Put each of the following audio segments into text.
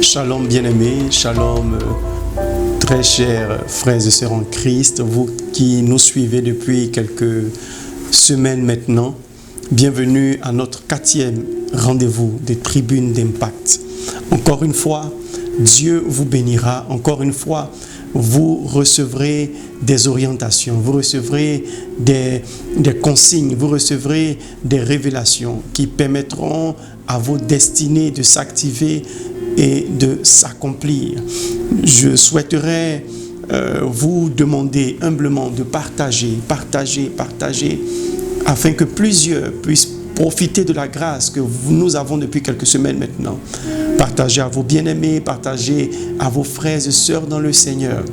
Shalom bien-aimés, shalom très chers frères et sœurs en Christ, vous qui nous suivez depuis quelques semaines maintenant, bienvenue à notre 4e rendez-vous des tribunes d'impact. Encore une fois, Dieu vous bénira, encore une fois, vous recevrez des orientations, vous recevrez des consignes, vous recevrez des révélations qui permettront à vos destinées de s'activer et de s'accomplir. Je souhaiterais vous demander humblement de partager, afin que plusieurs puissent profiter de la grâce que nous avons depuis quelques semaines maintenant. Partagez à vos bien-aimés, partagez à vos frères et sœurs dans le Seigneur,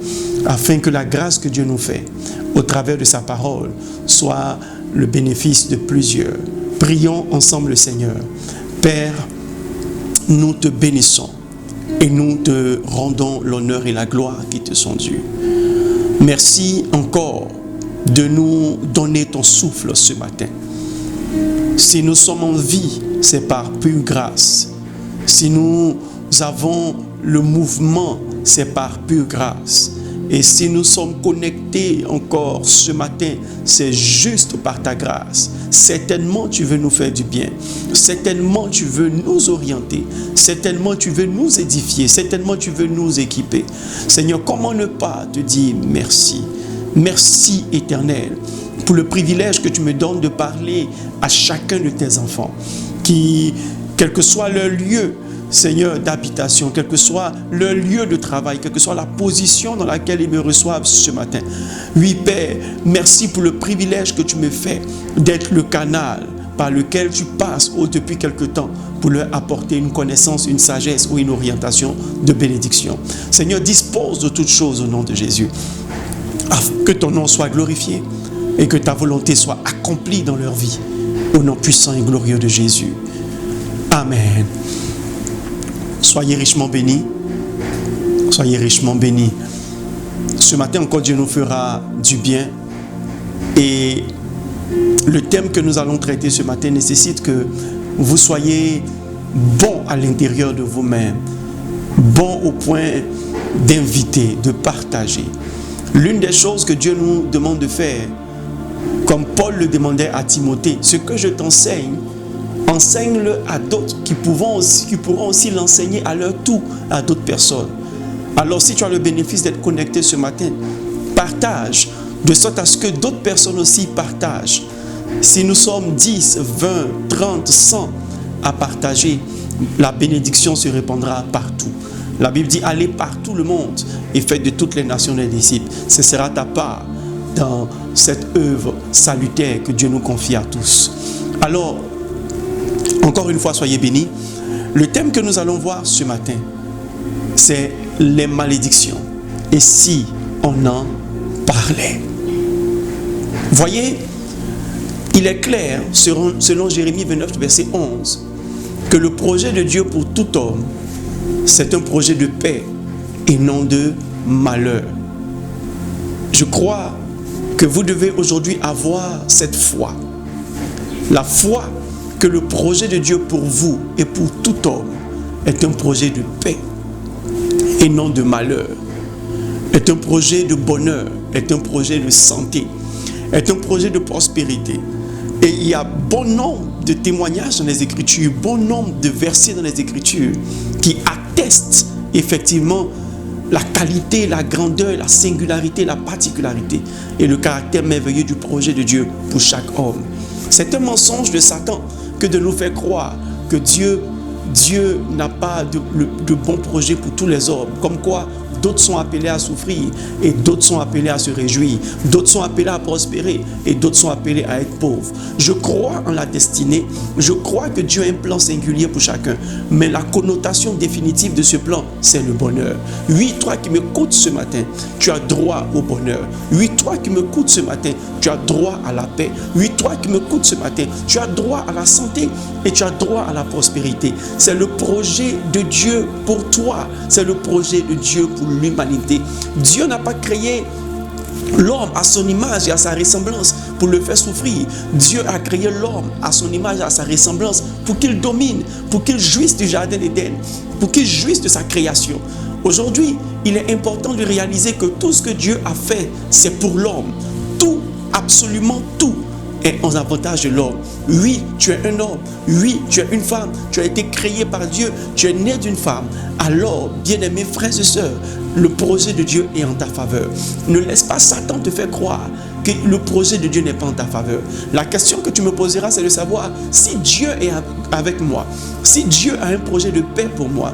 afin que la grâce que Dieu nous fait au travers de sa parole soit le bénéfice de plusieurs. Prions ensemble le Seigneur. Père, nous te bénissons et nous te rendons l'honneur et la gloire qui te sont dus. Merci encore de nous donner ton souffle ce matin. Si nous sommes en vie, c'est par pure grâce. Si nous avons le mouvement, c'est par pure grâce. Et si nous sommes connectés encore ce matin, c'est juste par ta grâce. Certainement, tu veux nous faire du bien. Certainement, tu veux nous orienter. Certainement, tu veux nous édifier. Certainement, tu veux nous équiper. Seigneur, comment ne pas te dire merci? Merci éternel pour le privilège que tu me donnes de parler à chacun de tes enfants. Qui, quel que soit leur lieu, Seigneur, d'habitation, quel que soit leur lieu de travail, quelle que soit la position dans laquelle ils me reçoivent ce matin. Oui, Père, merci pour le privilège que tu me fais d'être le canal par lequel tu passes depuis quelque temps pour leur apporter une connaissance, une sagesse ou une orientation de bénédiction. Seigneur, dispose de toutes choses au nom de Jésus. Que ton nom soit glorifié et que ta volonté soit accomplie dans leur vie. Au nom puissant et glorieux de Jésus. Amen. Soyez richement bénis. Soyez richement bénis. Ce matin encore, Dieu nous fera du bien. Et le thème que nous allons traiter ce matin nécessite que vous soyez bons à l'intérieur de vous-même. Bons au point d'inviter, de partager. L'une des choses que Dieu nous demande de faire, comme Paul le demandait à Timothée, ce que je t'enseigne, enseigne-le à d'autres qui pourront aussi l'enseigner à leur tour à d'autres personnes. Alors si tu as le bénéfice d'être connecté ce matin, partage, de sorte à ce que d'autres personnes aussi partagent. Si nous sommes 10, 20, 30, 100 à partager, la bénédiction se répandra partout. La Bible dit, allez par tout le monde et faites de toutes les nations des disciples. Ce sera ta part dans cette œuvre salutaire que Dieu nous confie à tous. Alors, encore une fois, soyez bénis. Le thème que nous allons voir ce matin, c'est les malédictions. Et si on en parlait? Voyez, il est clair, selon Jérémie 29, verset 11, que le projet de Dieu pour tout homme, c'est un projet de paix et non de malheur. Je crois que vous devez aujourd'hui avoir cette foi. La foi que le projet de Dieu pour vous et pour tout homme est un projet de paix et non de malheur. Est un projet de bonheur, est un projet de santé, est un projet de prospérité. Et il y a bon nombre de témoignages dans les Écritures, bon nombre de versets dans les Écritures qui attestent effectivement la qualité, la grandeur, la singularité, la particularité et le caractère merveilleux du projet de Dieu pour chaque homme. C'est un mensonge de Satan que de nous faire croire que Dieu n'a pas de bon projet pour tous les hommes. Comme quoi, d'autres sont appelés à souffrir et d'autres sont appelés à se réjouir. D'autres sont appelés à prospérer et d'autres sont appelés à être pauvres. Je crois en la destinée. Je crois que Dieu a un plan singulier pour chacun. Mais la connotation définitive de ce plan, c'est le bonheur. Oui, toi qui m'écoutes ce matin, tu as droit au bonheur. Oui, toi qui m'écoutes ce matin, tu as droit à la paix. Oui, toi qui m'écoutes ce matin, tu as droit à la santé et tu as droit à la prospérité. C'est le projet de Dieu pour toi. C'est le projet de Dieu pour l'humanité. Dieu n'a pas créé l'homme à son image et à sa ressemblance pour le faire souffrir. Dieu a créé l'homme à son image, à sa ressemblance, pour qu'il domine, pour qu'il jouisse du jardin d'Éden, pour qu'il jouisse de sa création. Aujourd'hui, il est important de réaliser que tout ce que Dieu a fait, c'est pour l'homme. Tout, absolument tout, est en avantage de l'homme. Oui, tu es un homme. Oui, tu es une femme. Tu as été créé par Dieu. Tu es né d'une femme. Alors, bien-aimés frères et sœurs, le projet de Dieu est en ta faveur. Ne laisse pas Satan te faire croire que le projet de Dieu n'est pas en ta faveur. La question que tu me poseras, c'est de savoir si Dieu est avec moi, si Dieu a un projet de paix pour moi,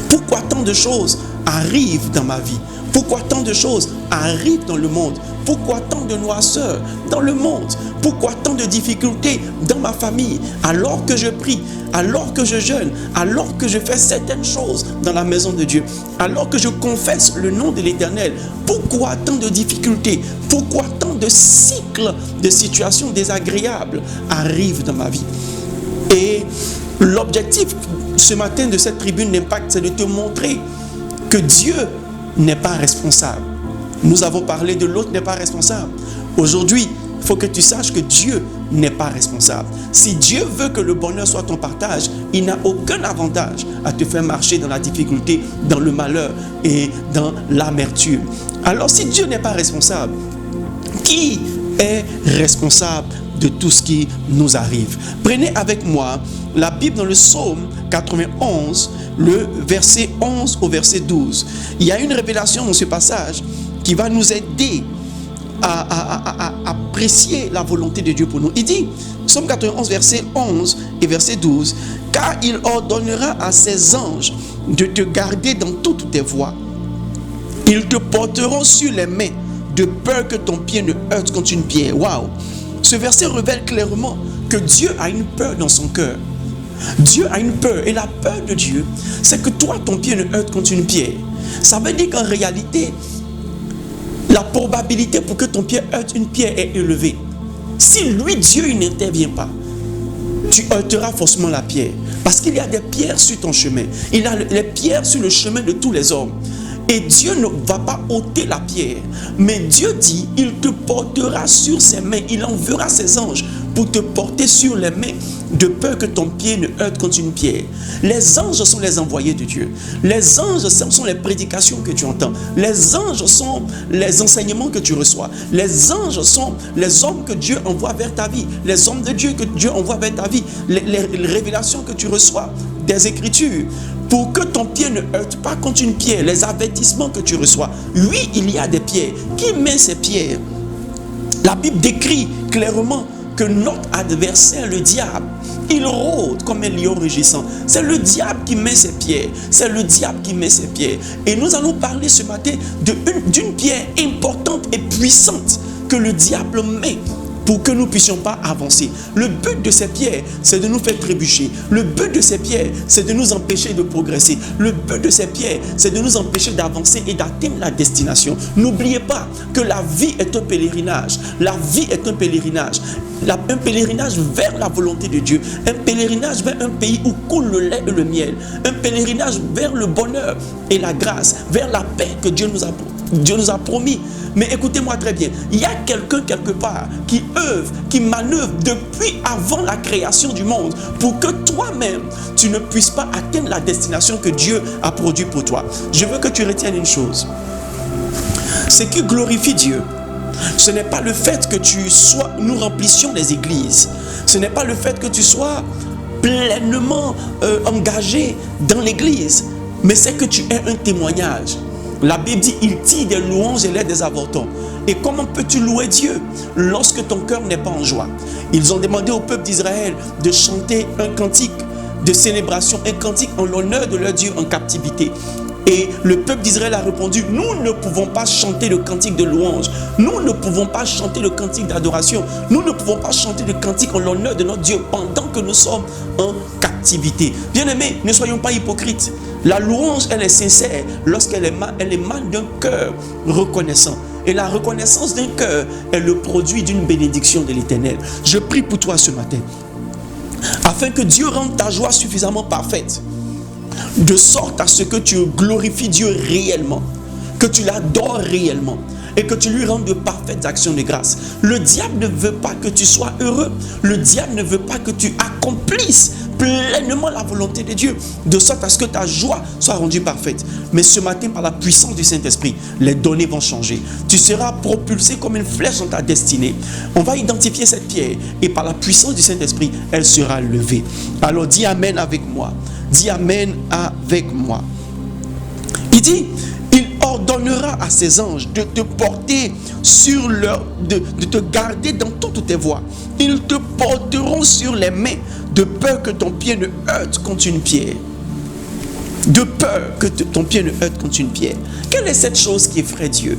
pourquoi tant de choses arrivent dans ma vie? Pourquoi tant de choses arrivent dans le monde? Pourquoi tant de noirceur dans le monde? Pourquoi tant de difficultés dans ma famille? Alors que je prie, alors que je jeûne, alors que je fais certaines choses dans la maison de Dieu, alors que je confesse le nom de l'Éternel, pourquoi tant de difficultés? Pourquoi tant de cycles de situations désagréables arrivent dans ma vie? Et l'objectif ce matin de cette tribune d'Impact, c'est de te montrer que Dieu n'est pas responsable. Nous avons parlé de l'autre n'est pas responsable. Aujourd'hui, il faut que tu saches que Dieu n'est pas responsable. Si Dieu veut que le bonheur soit ton partage, il n'a aucun avantage à te faire marcher dans la difficulté, dans le malheur et dans l'amertume. Alors si Dieu n'est pas responsable, qui est responsable de tout ce qui nous arrive? Prenez avec moi la Bible dans le psaume 91, le verset 11 au verset 12. Il y a une révélation dans ce passage qui va nous aider à apprécier la volonté de Dieu pour nous. Il dit, psaume 91, verset 11 et verset 12, « Car il ordonnera à ses anges de te garder dans toutes tes voies. Ils te porteront sur les mains, de peur que ton pied ne heurte contre une pierre. » Waouh! Ce verset révèle clairement que Dieu a une peur dans son cœur. Dieu a une peur. Et la peur de Dieu, c'est que toi, ton pied ne heurte contre une pierre. Ça veut dire qu'en réalité, la probabilité pour que ton pied heurte une pierre est élevée. Si lui, Dieu, il n'intervient pas, tu heurteras forcément la pierre. Parce qu'il y a des pierres sur ton chemin. Il y a les pierres sur le chemin de tous les hommes. Et Dieu ne va pas ôter la pierre. Mais Dieu dit, il te portera sur ses mains. Il enverra ses anges pour te porter sur les mains, de peur que ton pied ne heurte contre une pierre. Les anges sont les envoyés de Dieu. Les anges sont les prédications que tu entends. Les anges sont les enseignements que tu reçois. Les anges sont les hommes que Dieu envoie vers ta vie. Les hommes de Dieu que Dieu envoie vers ta vie. Les révélations que tu reçois des Écritures. Pour que ton pied ne heurte pas contre une pierre, les avertissements que tu reçois. Oui, il y a des pierres. Qui met ces pierres? La Bible décrit clairement que notre adversaire, le diable, il rôde comme un lion rugissant. C'est le diable qui met ses pierres. C'est le diable qui met ses pierres. Et nous allons parler ce matin d'une pierre importante et puissante que le diable met pour que nous ne puissions pas avancer. Le but de ces pierres, c'est de nous faire trébucher. Le but de ces pierres, c'est de nous empêcher de progresser. Le but de ces pierres, c'est de nous empêcher d'avancer et d'atteindre la destination. N'oubliez pas que la vie est un pèlerinage. La vie est un pèlerinage. Un pèlerinage vers la volonté de Dieu. Un pèlerinage vers un pays où coule le lait et le miel. Un pèlerinage vers le bonheur et la grâce. Vers la paix que Dieu nous a promis. Mais écoutez-moi très bien, il y a quelqu'un quelque part qui œuvre, qui manœuvre depuis avant la création du monde pour que toi-même, tu ne puisses pas atteindre la destination que Dieu a produite pour toi. Je veux que tu retiennes une chose. Ce qui glorifie Dieu, ce n'est pas le fait que nous remplissions les églises. Ce n'est pas le fait que tu sois pleinement engagé dans l'église, mais c'est que tu aies un témoignage. La Bible dit, il tire des louanges et l'aide des avortons. Et comment peux-tu louer Dieu lorsque ton cœur n'est pas en joie? Ils ont demandé au peuple d'Israël de chanter un cantique de célébration, un cantique en l'honneur de leur Dieu en captivité. Et le peuple d'Israël a répondu, nous ne pouvons pas chanter le cantique de louange. Nous ne pouvons pas chanter le cantique d'adoration. Nous ne pouvons pas chanter le cantique en l'honneur de notre Dieu pendant que nous sommes en captivité. Bien-aimés, ne soyons pas hypocrites. La louange, elle est sincère lorsqu'elle émane d'un cœur reconnaissant. Et la reconnaissance d'un cœur est le produit d'une bénédiction de l'Éternel. Je prie pour toi ce matin, afin que Dieu rende ta joie suffisamment parfaite, de sorte à ce que tu glorifies Dieu réellement, que tu l'adores réellement. et que tu lui rendes de parfaites actions de grâce. Le diable ne veut pas que tu sois heureux. Le diable ne veut pas que tu accomplisses pleinement la volonté de Dieu, de sorte à ce que ta joie soit rendue parfaite. Mais ce matin, par la puissance du Saint-Esprit, les données vont changer. Tu seras propulsé comme une flèche dans ta destinée. On va identifier cette pierre et par la puissance du Saint-Esprit, elle sera levée. Alors dis Amen avec moi. Dis Amen avec moi. Il dit, il ordonnera à ses anges de te porter sur de te garder dans toutes tes voies. Ils te porteront sur les mains de peur que ton pied ne heurte contre une pierre. De peur que ton pied ne heurte contre une pierre. Quelle est cette chose qui effraie Dieu?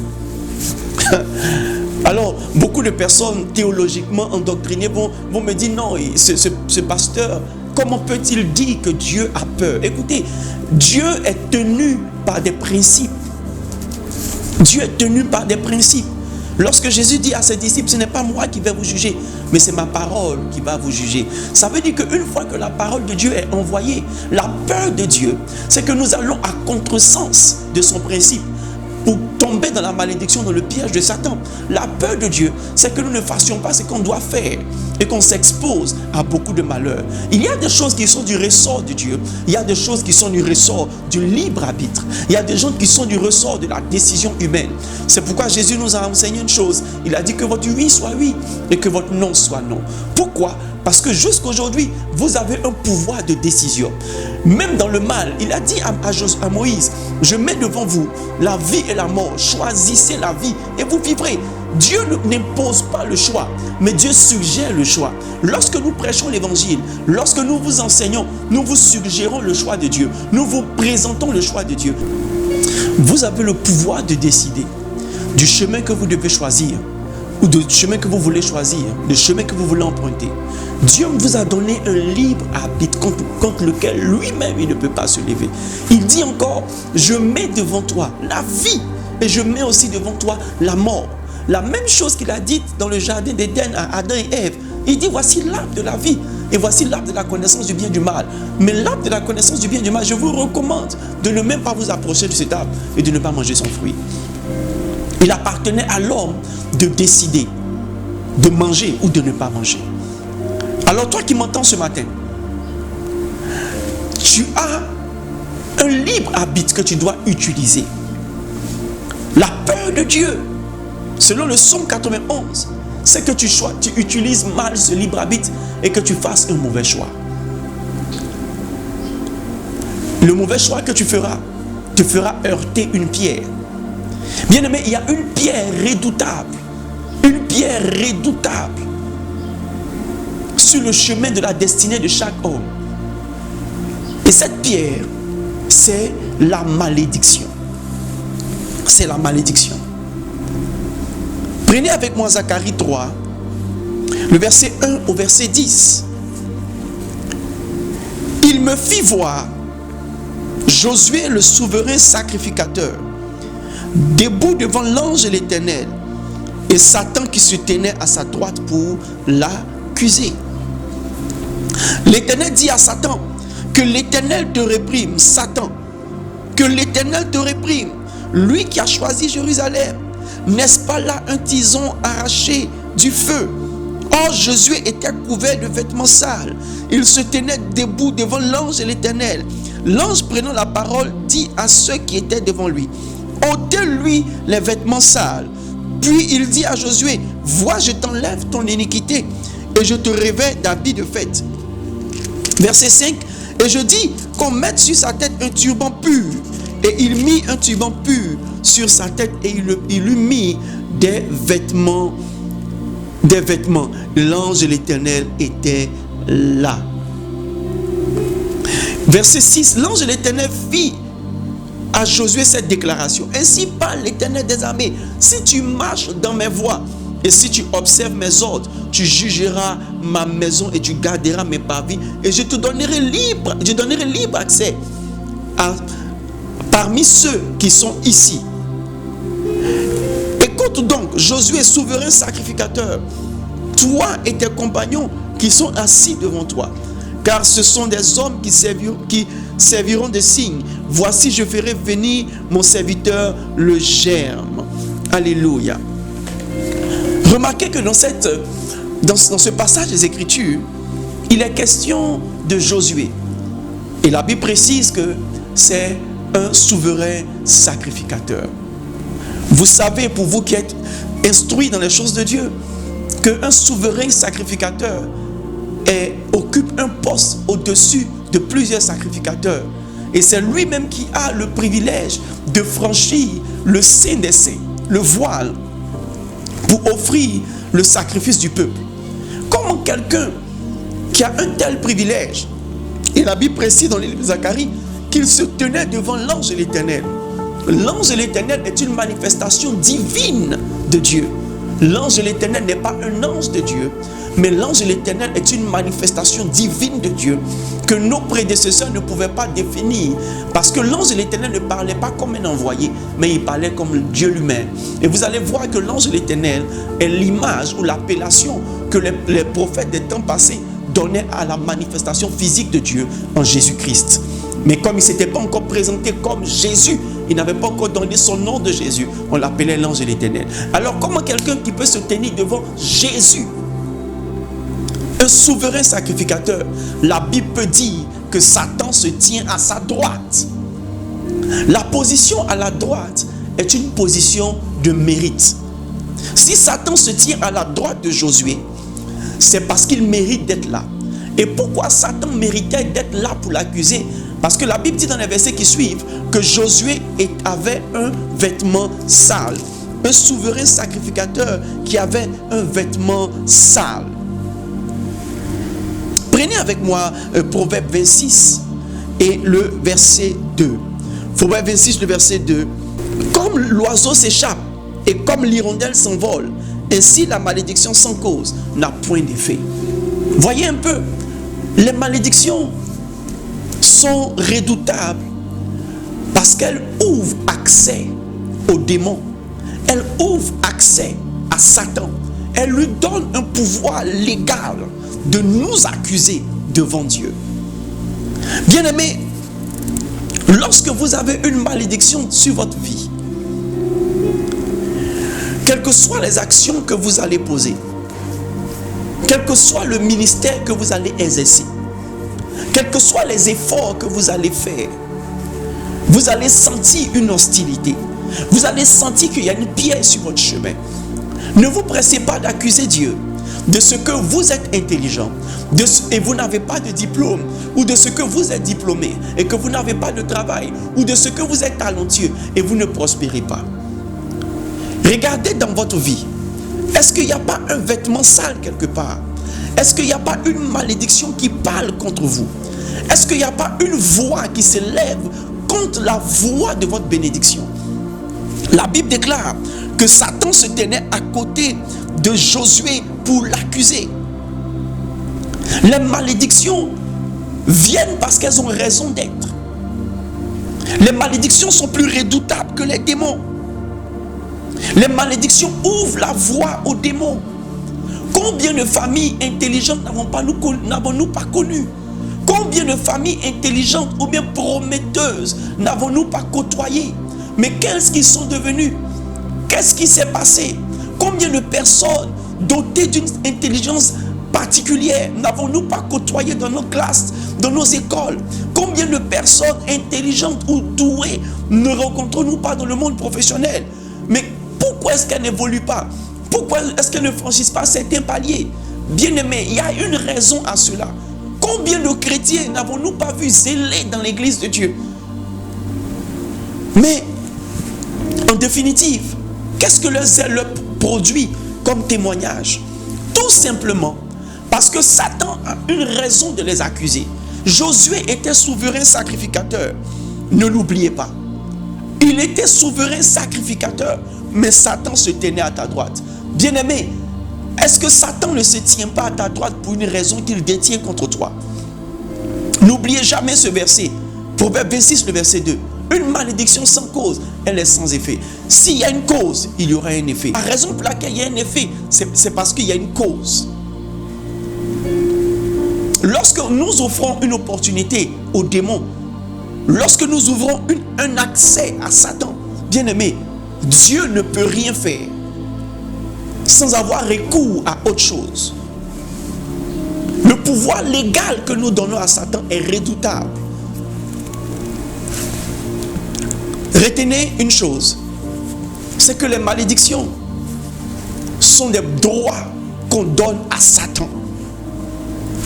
Alors, beaucoup de personnes théologiquement endoctrinées vont me dire, non, ce pasteur, comment peut-il dire que Dieu a peur? Écoutez, Dieu est tenu par des principes. Dieu est tenu par des principes. Lorsque Jésus dit à ses disciples, ce n'est pas moi qui vais vous juger, mais c'est ma parole qui va vous juger. Ça veut dire qu'une fois que la parole de Dieu est envoyée, la peur de Dieu, c'est que nous allons à contresens de son principe pour tomber dans la malédiction, dans le piège de Satan. La peur de Dieu, c'est que nous ne fassions pas ce qu'on doit faire et qu'on s'expose à beaucoup de malheurs. Il y a des choses qui sont du ressort de Dieu. Il y a des choses qui sont du ressort du libre arbitre. Il y a des choses qui sont du ressort de la décision humaine. C'est pourquoi Jésus nous a enseigné une chose. Il a dit que votre oui soit oui et que votre non soit non. Pourquoi? Parce que jusqu'aujourd'hui, vous avez un pouvoir de décision. Même dans le mal, il a dit à Moïse, je mets devant vous la vie et la mort. Choisissez la vie et vous vivrez. Dieu n'impose pas le choix, mais Dieu suggère le choix. Lorsque nous prêchons l'évangile, lorsque nous vous enseignons, nous vous suggérons le choix de Dieu. Nous vous présentons le choix de Dieu. Vous avez le pouvoir de décider du chemin que vous devez choisir ou du chemin que vous voulez choisir, le chemin que vous voulez emprunter. Dieu vous a donné un libre arbitre contre lequel lui-même il ne peut pas se lever. Il dit encore, je mets devant toi la vie et je mets aussi devant toi la mort. La même chose qu'il a dit dans le jardin d'Éden à Adam et Ève. Il dit, voici l'arbre de la vie et voici l'arbre de la connaissance du bien et du mal. Mais l'arbre de la connaissance du bien et du mal, je vous recommande de ne même pas vous approcher de cet arbre et de ne pas manger son fruit. Il appartenait à l'homme de décider de manger ou de ne pas manger. Alors toi qui m'entends ce matin, tu as un libre arbitre que tu dois utiliser. La peur de Dieu, selon le psaume 91, c'est que tu utilises mal ce libre arbitre et que tu fasses un mauvais choix. Le mauvais choix que tu feras te fera heurter une pierre. Bien aimé, il y a une pierre redoutable. Une pierre redoutable sur le chemin de la destinée de chaque homme. Et cette pierre, c'est la malédiction. C'est la malédiction. Prenez avec moi Zacharie 3, le verset 1 au verset 10. Il me fit voir Josué le souverain sacrificateur, debout devant l'ange de l'Éternel, et Satan qui se tenait à sa droite pour l'accuser. L'Éternel dit à Satan, que l'Éternel te réprime, Satan, que l'Éternel te réprime, lui qui a choisi Jérusalem. N'est-ce pas là un tison arraché du feu? Or Josué était couvert de vêtements sales. Il se tenait debout devant l'ange de l'Éternel. L'ange prenant la parole dit à ceux qui étaient devant lui, ôtez-lui les vêtements sales. Puis il dit à Josué, vois, je t'enlève ton iniquité et je te revêts d'habits de fête. Verset 5, et je dis qu'on mette sur sa tête un turban pur. Et il mit un turban pur sur sa tête et il lui mit des vêtements. L'ange de l'Éternel était là. Verset 6, l'ange de l'Éternel fit à Josué cette déclaration. Ainsi parle l'Éternel des armées, si tu marches dans mes voies et si tu observes mes ordres, tu jugeras ma maison et tu garderas mes parvis et je donnerai libre accès parmi ceux qui sont ici. Écoute donc, Josué, souverain sacrificateur, toi et tes compagnons qui sont assis devant toi, car ce sont des hommes qui serviront de signes. Voici, je ferai venir mon serviteur le germe. Alléluia. Remarquez que dans ce passage des Écritures, il est question de Josué. Et la Bible précise que c'est un souverain sacrificateur. Vous savez, pour vous qui êtes instruits dans les choses de Dieu, qu'un souverain sacrificateur occupe un poste au-dessus de plusieurs sacrificateurs. Et c'est lui-même qui a le privilège de franchir le Saint des Saints, le voile, pour offrir le sacrifice du peuple. Comment quelqu'un qui a un tel privilège, et la Bible précise dans le livre de Zacharie qu'il se tenait devant l'ange de l'Éternel. L'ange de l'Éternel est une manifestation divine de Dieu. L'ange de l'Éternel n'est pas un ange de Dieu, mais l'ange de l'Éternel est une manifestation divine de Dieu que nos prédécesseurs ne pouvaient pas définir, parce que l'ange de l'Éternel ne parlait pas comme un envoyé, mais il parlait comme Dieu lui-même. Et vous allez voir que l'ange de l'Éternel est l'image ou l'appellation que les prophètes des temps passés donnaient à la manifestation physique de Dieu en Jésus-Christ. Mais comme il ne s'était pas encore présenté comme Jésus, il n'avait pas encore donné son nom de Jésus, on l'appelait l'ange de l'Éternel. Alors comment quelqu'un qui peut se tenir devant Jésus, un souverain sacrificateur, la Bible peut dire que Satan se tient à sa droite. La position à la droite est une position de mérite. Si Satan se tient à la droite de Josué, c'est parce qu'il mérite d'être là. Et pourquoi Satan méritait d'être là pour l'accuser? Parce que la Bible dit dans les versets qui suivent que Josué avait un vêtement sale. Un souverain sacrificateur qui avait un vêtement sale. Prenez avec moi Proverbe 26 et le verset 2. Proverbe 26, le verset 2. Comme l'oiseau s'échappe et comme l'hirondelle s'envole, ainsi la malédiction sans cause n'a point d'effet. Voyez un peu, les malédictions sont redoutables parce qu'elles ouvrent accès aux démons. Elles ouvrent accès à Satan. Elles lui donnent un pouvoir légal de nous accuser devant Dieu. Bien-aimés, lorsque vous avez une malédiction sur votre vie, quelles que soient les actions que vous allez poser, quel que soit le ministère que vous allez exercer, quels que soient les efforts que vous allez faire, vous allez sentir une hostilité. Vous allez sentir qu'il y a une pierre sur votre chemin. Ne vous pressez pas d'accuser Dieu de ce que vous êtes intelligent et vous n'avez pas de diplôme, ou de ce que vous êtes diplômé et que vous n'avez pas de travail, ou de ce que vous êtes talentueux et vous ne prospérez pas. Regardez dans votre vie. Est-ce qu'il n'y a pas un vêtement sale quelque part? Est-ce qu'il n'y a pas une malédiction qui parle contre vous? Est-ce qu'il n'y a pas une voix qui s'élève contre la voix de votre bénédiction? La Bible déclare que Satan se tenait à côté de Josué pour l'accuser. Les malédictions viennent parce qu'elles ont raison d'être. Les malédictions sont plus redoutables que les démons. Les malédictions ouvrent la voie aux démons. Combien de familles intelligentes n'avons-nous pas connues? Combien de familles intelligentes ou bien prometteuses n'avons-nous pas côtoyées? Mais qu'est-ce qu'ils sont devenus? Qu'est-ce qui s'est passé? Combien de personnes dotées d'une intelligence particulière n'avons-nous pas côtoyées dans nos classes, dans nos écoles? Combien de personnes intelligentes ou douées ne rencontrons-nous pas dans le monde professionnel? Mais pourquoi est-ce qu'elles n'évoluent pas? Pourquoi est-ce qu'elles ne franchissent pas certains paliers? Bien-aimés, il y a une raison à cela. Combien de chrétiens n'avons-nous pas vu zélés dans l'église de Dieu? Mais, en définitive, qu'est-ce que le zèle leur produit comme témoignage? Tout simplement parce que Satan a une raison de les accuser. Josué était souverain sacrificateur. Ne l'oubliez pas. Il était souverain sacrificateur, mais Satan se tenait à ta droite. Bien-aimé, est-ce que Satan ne se tient pas à ta droite pour une raison qu'il détient contre toi? N'oubliez jamais ce verset. Proverbe 26, le verset 2. Une malédiction sans cause, elle est sans effet. S'il y a une cause, il y aura un effet. La raison pour laquelle il y a un effet, c'est parce qu'il y a une cause. Lorsque nous offrons une opportunité aux démons, lorsque nous ouvrons un accès à Satan, bien-aimé, Dieu ne peut rien faire sans avoir recours à autre chose. Le pouvoir légal que nous donnons à Satan est redoutable. Retenez une chose, c'est que les malédictions sont des droits qu'on donne à Satan.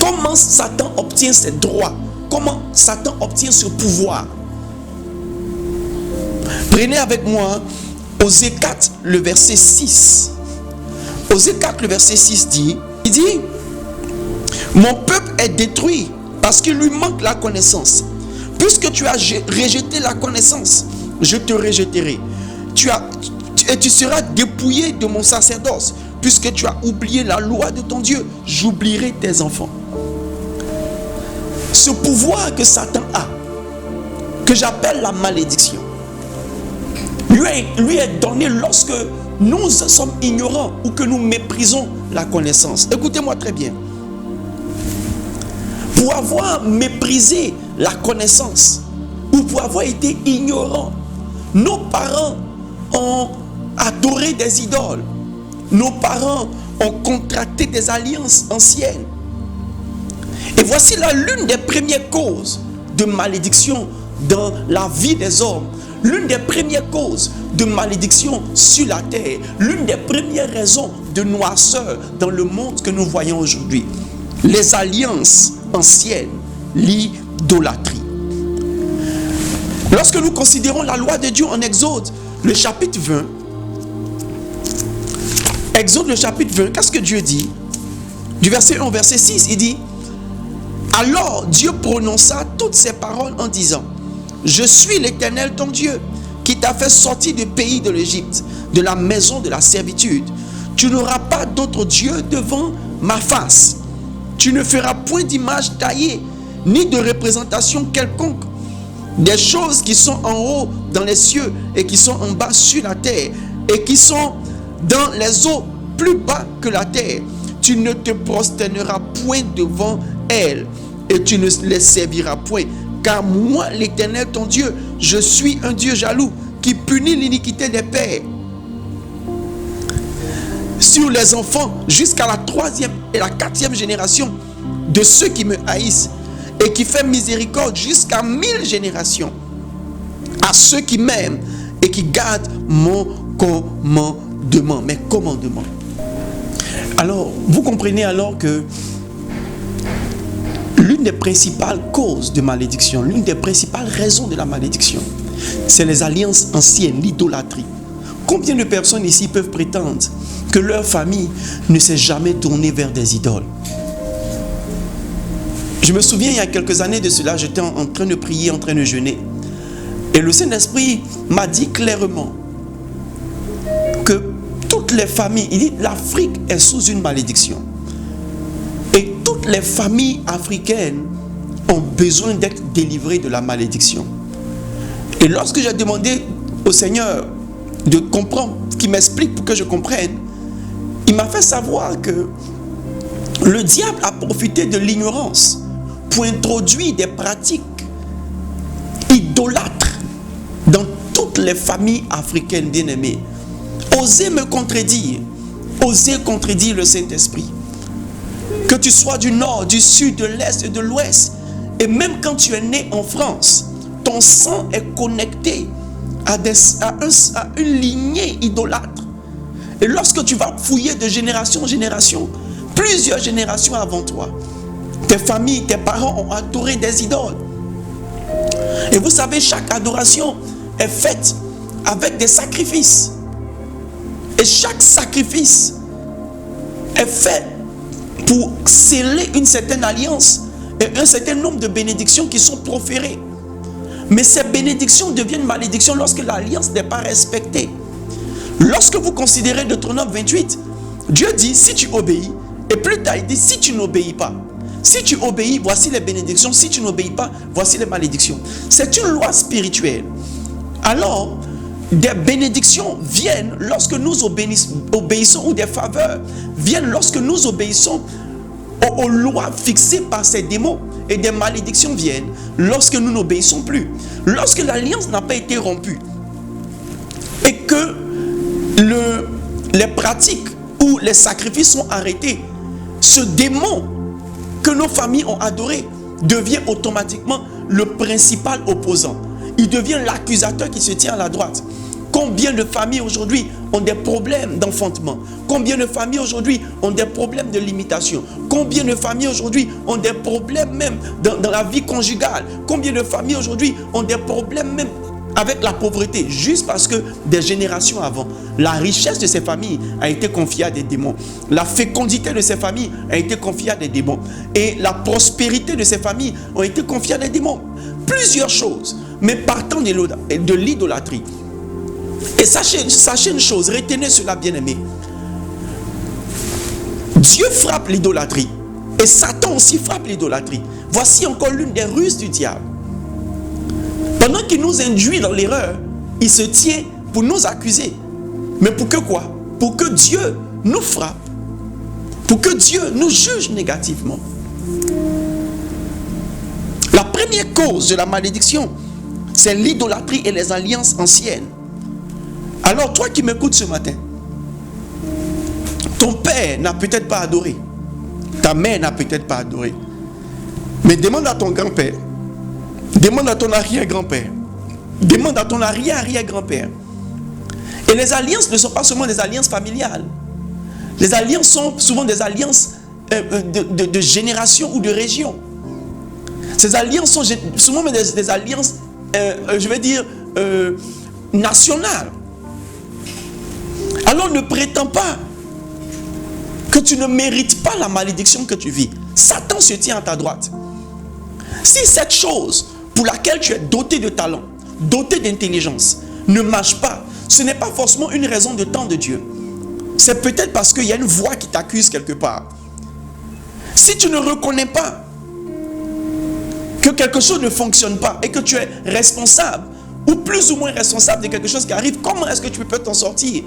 Comment Satan obtient ces droits? Comment Satan obtient ce pouvoir? Prenez avec moi Osée 4, le verset 6. Osée 4, le verset 6 dit, il dit, mon peuple est détruit parce qu'il lui manque la connaissance. Puisque tu as rejeté la connaissance, je te rejetterai. Et tu seras dépouillé de mon sacerdoce. Puisque tu as oublié la loi de ton Dieu, j'oublierai tes enfants. Ce pouvoir que Satan a, que j'appelle la malédiction, lui est donné lorsque nous sommes ignorants ou que nous méprisons la connaissance. Écoutez-moi très bien. Pour avoir méprisé la connaissance ou pour avoir été ignorant, nos parents ont adoré des idoles. Nos parents ont contracté des alliances anciennes. Et voici l'une des premières causes de malédiction dans la vie des hommes. L'une des premières causes de malédiction sur la terre. L'une des premières raisons de noirceur dans le monde que nous voyons aujourd'hui. Les alliances anciennes, l'idolâtrie. Lorsque nous considérons la loi de Dieu en Exode, le chapitre 20, Exode le chapitre 20, qu'est-ce que Dieu dit? Du verset 1 au verset 6, il dit, alors Dieu prononça toutes ces paroles en disant, je suis l'Éternel ton Dieu, qui t'a fait sortir du pays de l'Égypte, de la maison de la servitude. Tu n'auras pas d'autre Dieu devant ma face. Tu ne feras point d'image taillée, ni de représentation quelconque, des choses qui sont en haut dans les cieux et qui sont en bas sur la terre et qui sont dans les eaux plus bas que la terre. Tu ne te prosterneras point devant elles et tu ne les serviras point. Car moi, l'Éternel ton Dieu, je suis un Dieu jaloux qui punit l'iniquité des pères sur les enfants jusqu'à la 3e et la 4e génération de ceux qui me haïssent et qui fait miséricorde jusqu'à 1000 générations à ceux qui m'aiment et qui gardent mon commandement. Mes commandements. Alors, vous comprenez alors que l'une des principales causes de malédiction, l'une des principales raisons de la malédiction, c'est les alliances anciennes, l'idolâtrie. Combien de personnes ici peuvent prétendre que leur famille ne s'est jamais tournée vers des idoles? Je me souviens, il y a quelques années de cela, j'étais en train de prier, en train de jeûner. Et le Saint-Esprit m'a dit clairement que toutes les familles, il dit l'Afrique est sous une malédiction. Et toutes les familles africaines ont besoin d'être délivrées de la malédiction. Et lorsque j'ai demandé au Seigneur de comprendre, qu'il m'explique pour que je comprenne, il m'a fait savoir que le diable a profité de l'ignorance pour introduire des pratiques idolâtres dans toutes les familles africaines bien-aimées. Osez me contredire, osez contredire le Saint-Esprit. Que tu sois du nord, du sud, de l'est et de l'ouest, et même quand tu es né en France, ton sang est connecté à une lignée idolâtre. Et lorsque tu vas fouiller de génération en génération, plusieurs générations avant toi, tes familles, tes parents ont adoré des idoles. Et vous savez, chaque adoration est faite avec des sacrifices. Et chaque sacrifice est fait pour sceller une certaine alliance et un certain nombre de bénédictions qui sont proférées. Mais ces bénédictions deviennent malédictions lorsque l'alliance n'est pas respectée. Lorsque vous considérez Deutéronome 28, Dieu dit si tu obéis, et plus tard il dit si tu n'obéis pas. Si tu obéis, voici les bénédictions. Si tu n'obéis pas, voici les malédictions. C'est une loi spirituelle. Alors, des bénédictions viennent lorsque nous obéissons, ou des faveurs viennent lorsque nous obéissons aux lois fixées par ces démons. Et des malédictions viennent lorsque nous n'obéissons plus. Lorsque l'alliance n'a pas été rompue et que les pratiques ou les sacrifices sont arrêtés, ce démon que nos familles ont adoré devient automatiquement le principal opposant. Il devient l'accusateur qui se tient à la droite. Combien de familles aujourd'hui ont des problèmes d'enfantement? Combien de familles aujourd'hui ont des problèmes de limitation? Combien de familles aujourd'hui ont des problèmes même dans la vie conjugale? Combien de familles aujourd'hui ont des problèmes même avec la pauvreté? Juste parce que des générations avant, la richesse de ces familles a été confiée à des démons. La fécondité de ces familles a été confiée à des démons. Et la prospérité de ces familles a été confiée à des démons. Plusieurs choses, mais partant de l'idolâtrie. Et sachez une chose, retenez cela, bien-aimé. Dieu frappe l'idolâtrie. Et Satan aussi frappe l'idolâtrie. Voici encore l'une des ruses du diable. Pendant qu'il nous induit dans l'erreur, il se tient pour nous accuser. Mais pour que quoi? Pour que Dieu nous frappe. Pour que Dieu nous juge négativement. La première cause de la malédiction, c'est l'idolâtrie et les alliances anciennes. Alors toi qui m'écoutes ce matin, ton père n'a peut-être pas adoré, ta mère n'a peut-être pas adoré, mais demande à ton grand-père, demande à ton arrière-grand-père, demande à ton arrière-arrière-grand-père. Et les alliances ne sont pas seulement des alliances familiales. Les alliances sont souvent des alliances de génération ou de région. Ces alliances sont souvent des alliances, je vais dire, nationales. Alors ne prétends pas que tu ne mérites pas la malédiction que tu vis. Satan se tient à ta droite. Si cette chose pour laquelle tu es doté de talent, doté d'intelligence, ne marche pas, ce n'est pas forcément une raison de temps de Dieu. C'est peut-être parce qu'il y a une voix qui t'accuse quelque part. Si tu ne reconnais pas que quelque chose ne fonctionne pas et que tu es responsable ou plus ou moins responsable de quelque chose qui arrive, comment est-ce que tu peux t'en sortir?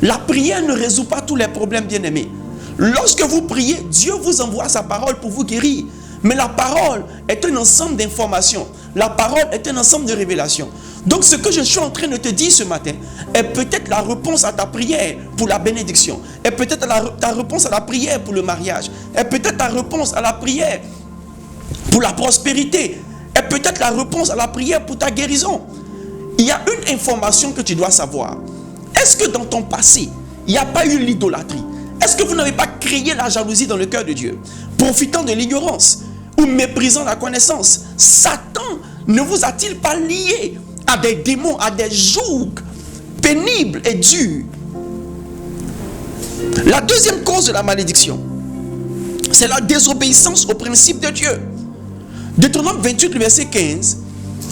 La prière ne résout pas tous les problèmes, bien-aimés. Lorsque vous priez, Dieu vous envoie sa parole pour vous guérir. Mais la parole est un ensemble d'informations. La parole est un ensemble de révélations. Donc ce que je suis en train de te dire ce matin est peut-être la réponse à ta prière pour la bénédiction. Est peut-être ta réponse à la prière pour le mariage. Est peut-être ta réponse à la prière pour la prospérité. Est peut-être la réponse à la prière pour ta guérison. Il y a une information que tu dois savoir. Est-ce que dans ton passé, il n'y a pas eu l'idolâtrie? Est-ce que vous n'avez pas créé la jalousie dans le cœur de Dieu? Profitant de l'ignorance ou méprisant la connaissance, Satan ne vous a-t-il pas lié à des démons, à des jougs pénibles et durs? La deuxième cause de la malédiction, c'est la désobéissance au principe de Dieu. Deutéronome 28, le verset 15,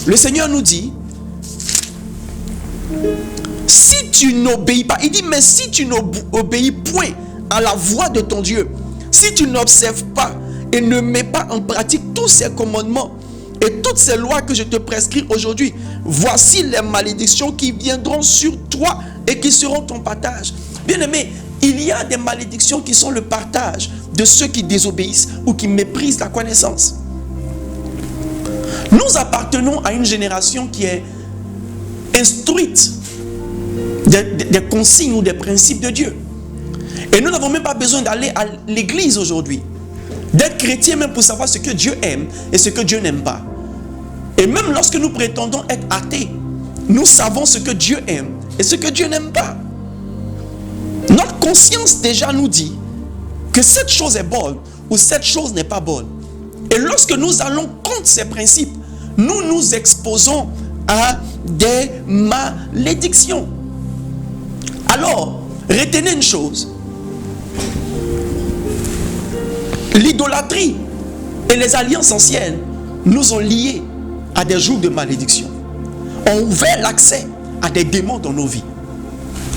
le Seigneur nous dit: si tu n'obéis pas, il dit, mais si tu n'obéis point à la voix de ton Dieu, si tu n'observes pas et ne mets pas en pratique tous ces commandements et toutes ces lois que je te prescris aujourd'hui, voici les malédictions qui viendront sur toi et qui seront ton partage. Bien-aimé, il y a des malédictions qui sont le partage de ceux qui désobéissent ou qui méprisent la connaissance. Nous appartenons à une génération qui est instruite des consignes ou des principes de Dieu. Et nous n'avons même pas besoin d'aller à l'église aujourd'hui, d'être chrétien même pour savoir ce que Dieu aime et ce que Dieu n'aime pas. Et même lorsque nous prétendons être athées, nous savons ce que Dieu aime et ce que Dieu n'aime pas. Notre conscience déjà nous dit que cette chose est bonne ou cette chose n'est pas bonne. Et lorsque nous allons contre ces principes, nous nous exposons à des malédictions. Alors, retenez une chose. L'idolâtrie et les alliances anciennes nous ont liés à des jours de malédiction. Ont ouvert l'accès à des démons dans nos vies.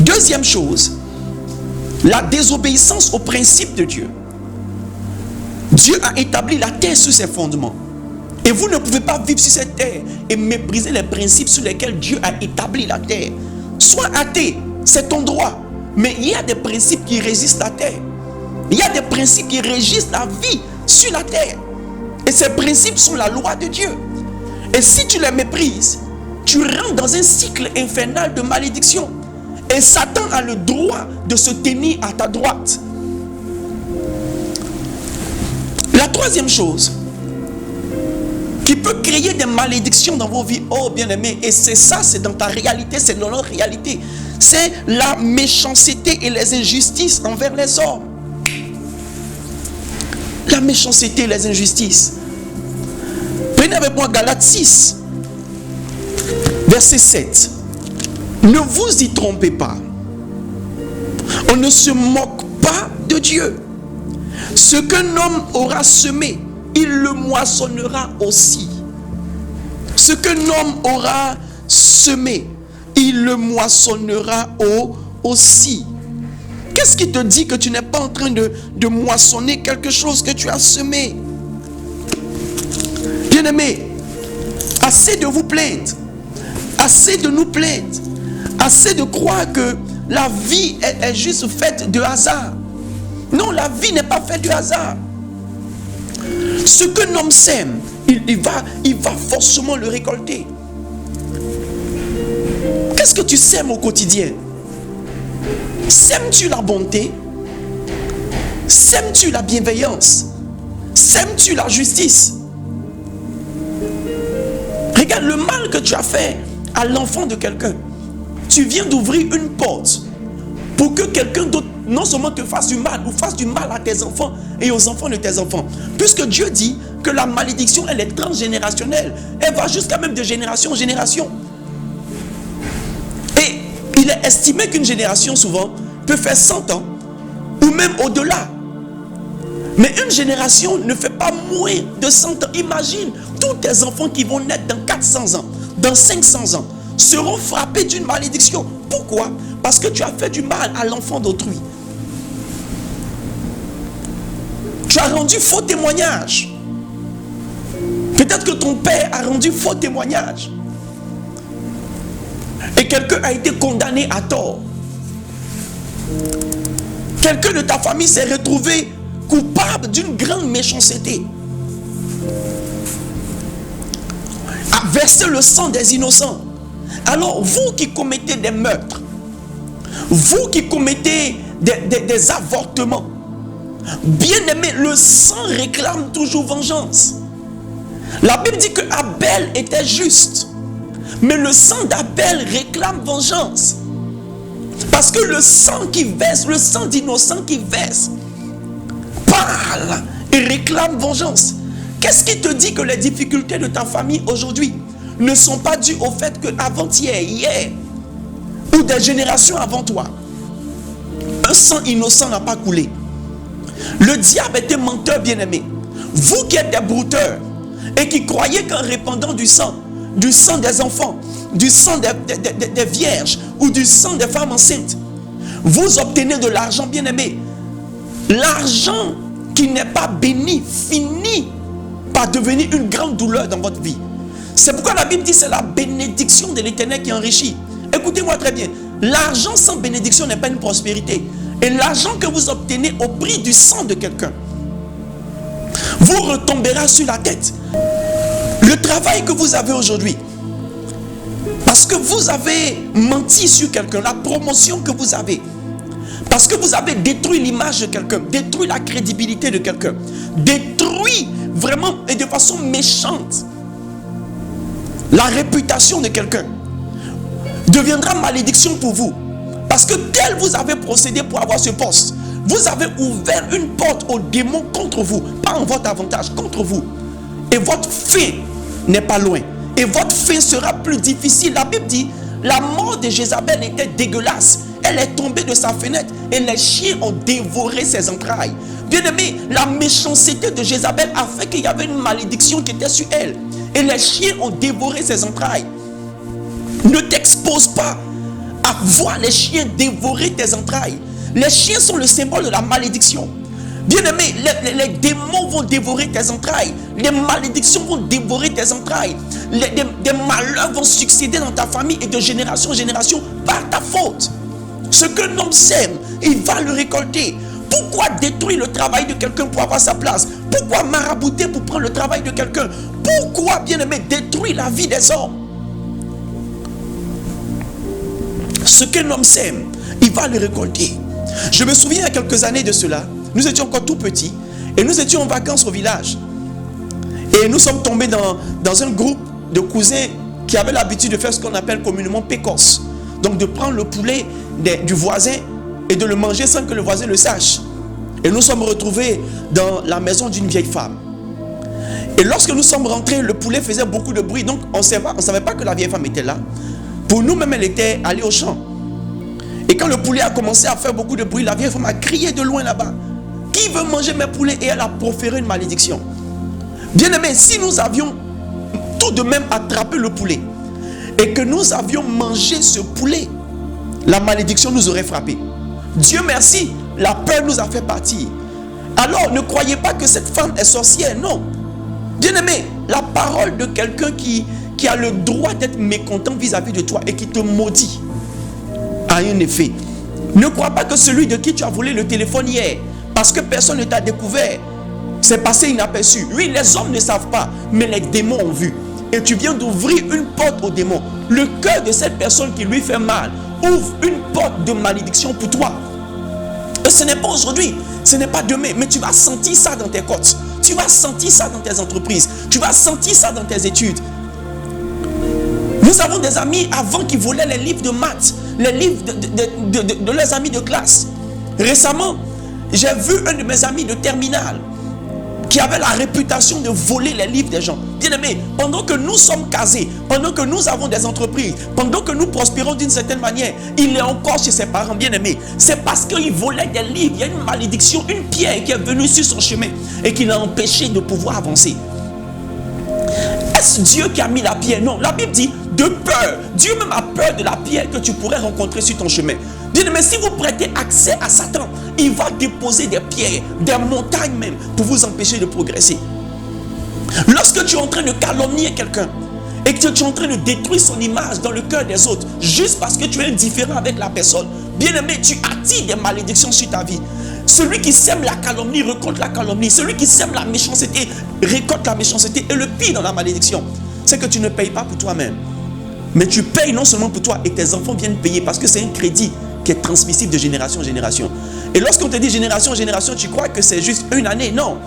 Deuxième chose, la désobéissance au principe de Dieu. Dieu a établi la terre sur ses fondements. Et vous ne pouvez pas vivre sur cette terre et mépriser les principes sur lesquels Dieu a établi la terre. Sois athée, c'est ton droit. Mais il y a des principes qui régissent la terre. Il y a des principes qui régissent la vie sur la terre. Et ces principes sont la loi de Dieu. Et si tu les méprises, tu rentres dans un cycle infernal de malédiction. Et Satan a le droit de se tenir à ta droite. La troisième chose qui peut créer des malédictions dans vos vies, oh bien-aimés, et c'est ça, c'est dans ta réalité, c'est dans leur réalité, c'est la méchanceté et les injustices envers les hommes. La méchanceté et les injustices. Prenez avec moi Galates 6, verset 7. Ne vous y trompez pas. On ne se moque pas de Dieu. Ce qu'un homme aura semé, il le moissonnera aussi. Ce qu'un homme aura semé, il le moissonnera aussi. Qu'est-ce qui te dit que tu n'es pas en train de moissonner quelque chose que tu as semé? Bien-aimés, assez de vous plaindre, assez de nous plaindre, assez de croire que la vie est juste faite de hasard. Non, la vie n'est pas faite de hasard. Ce qu'un homme sème, il va forcément le récolter. Qu'est-ce que tu sèmes au quotidien? Sèmes-tu la bonté? Sèmes-tu la bienveillance? Sèmes-tu la justice? Regarde le mal que tu as fait à l'enfant de quelqu'un. Tu viens d'ouvrir une porte pour que quelqu'un d'autre non seulement te fasse du mal, ou fasse du mal à tes enfants et aux enfants de tes enfants. Puisque Dieu dit que la malédiction, elle est transgénérationnelle. Elle va jusqu'à même de génération en génération. Et il est estimé qu'une génération, souvent, peut faire 100 ans, ou même au-delà. Mais une génération ne fait pas moins de 100 ans. Imagine, tous tes enfants qui vont naître dans 400 ans, dans 500 ans, seront frappés d'une malédiction. Pourquoi? Parce que tu as fait du mal à l'enfant d'autrui. Tu as rendu faux témoignage. Peut-être que ton père a rendu faux témoignage. Et quelqu'un a été condamné à tort. Quelqu'un de ta famille s'est retrouvé coupable d'une grande méchanceté. A versé le sang des innocents. Alors vous qui commettez des meurtres, vous qui commettez des avortements, bien aimé, le sang réclame toujours vengeance. La Bible dit que Abel était juste, mais le sang d'Abel réclame vengeance. Parce que le sang qui verse, le sang d'innocent qui verse, parle et réclame vengeance. Qu'est-ce qui te dit que les difficultés de ta famille aujourd'hui ne sont pas dues au fait qu'avant-hier, hier, ou des générations avant toi, un sang innocent n'a pas coulé? Le diable était menteur, bien-aimé. Vous qui êtes des brouteurs et qui croyez qu'en répandant du sang des enfants, du sang des vierges ou du sang des femmes enceintes, vous obtenez de l'argent, bien-aimé. L'argent qui n'est pas béni finit par devenir une grande douleur dans votre vie. C'est pourquoi la Bible dit que c'est la bénédiction de l'Éternel qui enrichit. Écoutez-moi très bien. L'argent sans bénédiction n'est pas une prospérité. Et l'argent que vous obtenez au prix du sang de quelqu'un vous retombera sur la tête. Le travail que vous avez aujourd'hui, parce que vous avez menti sur quelqu'un, la promotion que vous avez, parce que vous avez détruit l'image de quelqu'un, détruit la crédibilité de quelqu'un, détruit vraiment et de façon méchante la réputation de quelqu'un, deviendra malédiction pour vous. Parce que tel vous avez procédé pour avoir ce poste, vous avez ouvert une porte aux démons contre vous, pas en votre avantage, contre vous. Et votre fin n'est pas loin. Et votre fin sera plus difficile. La Bible dit, la mort de Jézabel était dégueulasse. Elle est tombée de sa fenêtre et les chiens ont dévoré ses entrailles. Bien-aimé, la méchanceté de Jézabel a fait qu'il y avait une malédiction qui était sur elle. Et les chiens ont dévoré ses entrailles. Ne t'expose pas à voir les chiens dévorer tes entrailles. Les chiens sont le symbole de la malédiction. Bien-aimé, les démons vont dévorer tes entrailles. Les malédictions vont dévorer tes entrailles. Des malheurs vont succéder dans ta famille et de génération en génération par ta faute. Ce qu'un homme sème, il va le récolter. Pourquoi détruire le travail de quelqu'un pour avoir sa place? Pourquoi marabouter pour prendre le travail de quelqu'un? Pourquoi, bien-aimé, détruire la vie des hommes? Ce qu'un homme sème, il va le récolter. Je me souviens il y a quelques années de cela, nous étions encore tout petits et nous étions en vacances au village. Et nous sommes tombés dans un groupe de cousins qui avaient l'habitude de faire ce qu'on appelle communément pécosse. Donc de prendre le poulet du voisin et de le manger sans que le voisin le sache. Et nous sommes retrouvés dans la maison d'une vieille femme. Et lorsque nous sommes rentrés, le poulet faisait beaucoup de bruit. Donc on ne savait pas que la vieille femme était là. Pour nous-mêmes, elle était allée au champ. Et quand le poulet a commencé à faire beaucoup de bruit, la vieille femme a crié de loin là-bas. Qui veut manger mes poulets? Et elle a proféré une malédiction. Bien-aimés, si nous avions tout de même attrapé le poulet et que nous avions mangé ce poulet, la malédiction nous aurait frappé. Dieu merci, la peur nous a fait partir. Alors ne croyez pas que cette femme est sorcière, non. Bien-aimé, la parole de quelqu'un qui a le droit d'être mécontent vis-à-vis de toi et qui te maudit a un effet. Ne crois pas que celui de qui tu as volé le téléphone hier, parce que personne ne t'a découvert, c'est passé inaperçu. Oui, les hommes ne savent pas, mais les démons ont vu. Et tu viens d'ouvrir une porte aux démons. Le cœur de cette personne qui lui fait mal ouvre une porte de malédiction pour toi. Et ce n'est pas aujourd'hui, ce n'est pas demain, mais tu vas sentir ça dans tes côtes. Tu vas sentir ça dans tes entreprises. Tu vas sentir ça dans tes études. Nous avons des amis avant qui volaient les livres de maths, les livres de leurs amis de classe. Récemment, j'ai vu un de mes amis de terminale qui avait la réputation de voler les livres des gens. Bien-aimés, pendant que nous sommes casés, pendant que nous avons des entreprises, pendant que nous prospérons d'une certaine manière, il est encore chez ses parents. Bien-aimés, c'est parce qu'il volait des livres. Il y a une malédiction, une pierre qui est venue sur son chemin et qui l'a empêché de pouvoir avancer. Est-ce Dieu qui a mis la pierre? Non, la Bible dit de peur. Dieu même a peur de la pierre que tu pourrais rencontrer sur ton chemin. Bien-aimés, si vous prêtez accès à Satan, il va déposer des pierres, des montagnes même, pour vous empêcher de progresser. Lorsque tu es en train de calomnier quelqu'un et que tu es en train de détruire son image dans le cœur des autres, juste parce que tu es indifférent avec la personne, bien-aimé, tu attires des malédictions sur ta vie. Celui qui sème la calomnie récolte la calomnie. Celui qui sème la méchanceté récolte la méchanceté. Et le pire dans la malédiction, c'est que tu ne payes pas pour toi-même, mais tu payes non seulement pour toi, et tes enfants viennent payer, parce que c'est un crédit qui est transmissible de génération en génération. Et lorsqu'on te dit génération en génération, tu crois que c'est juste une année. Non.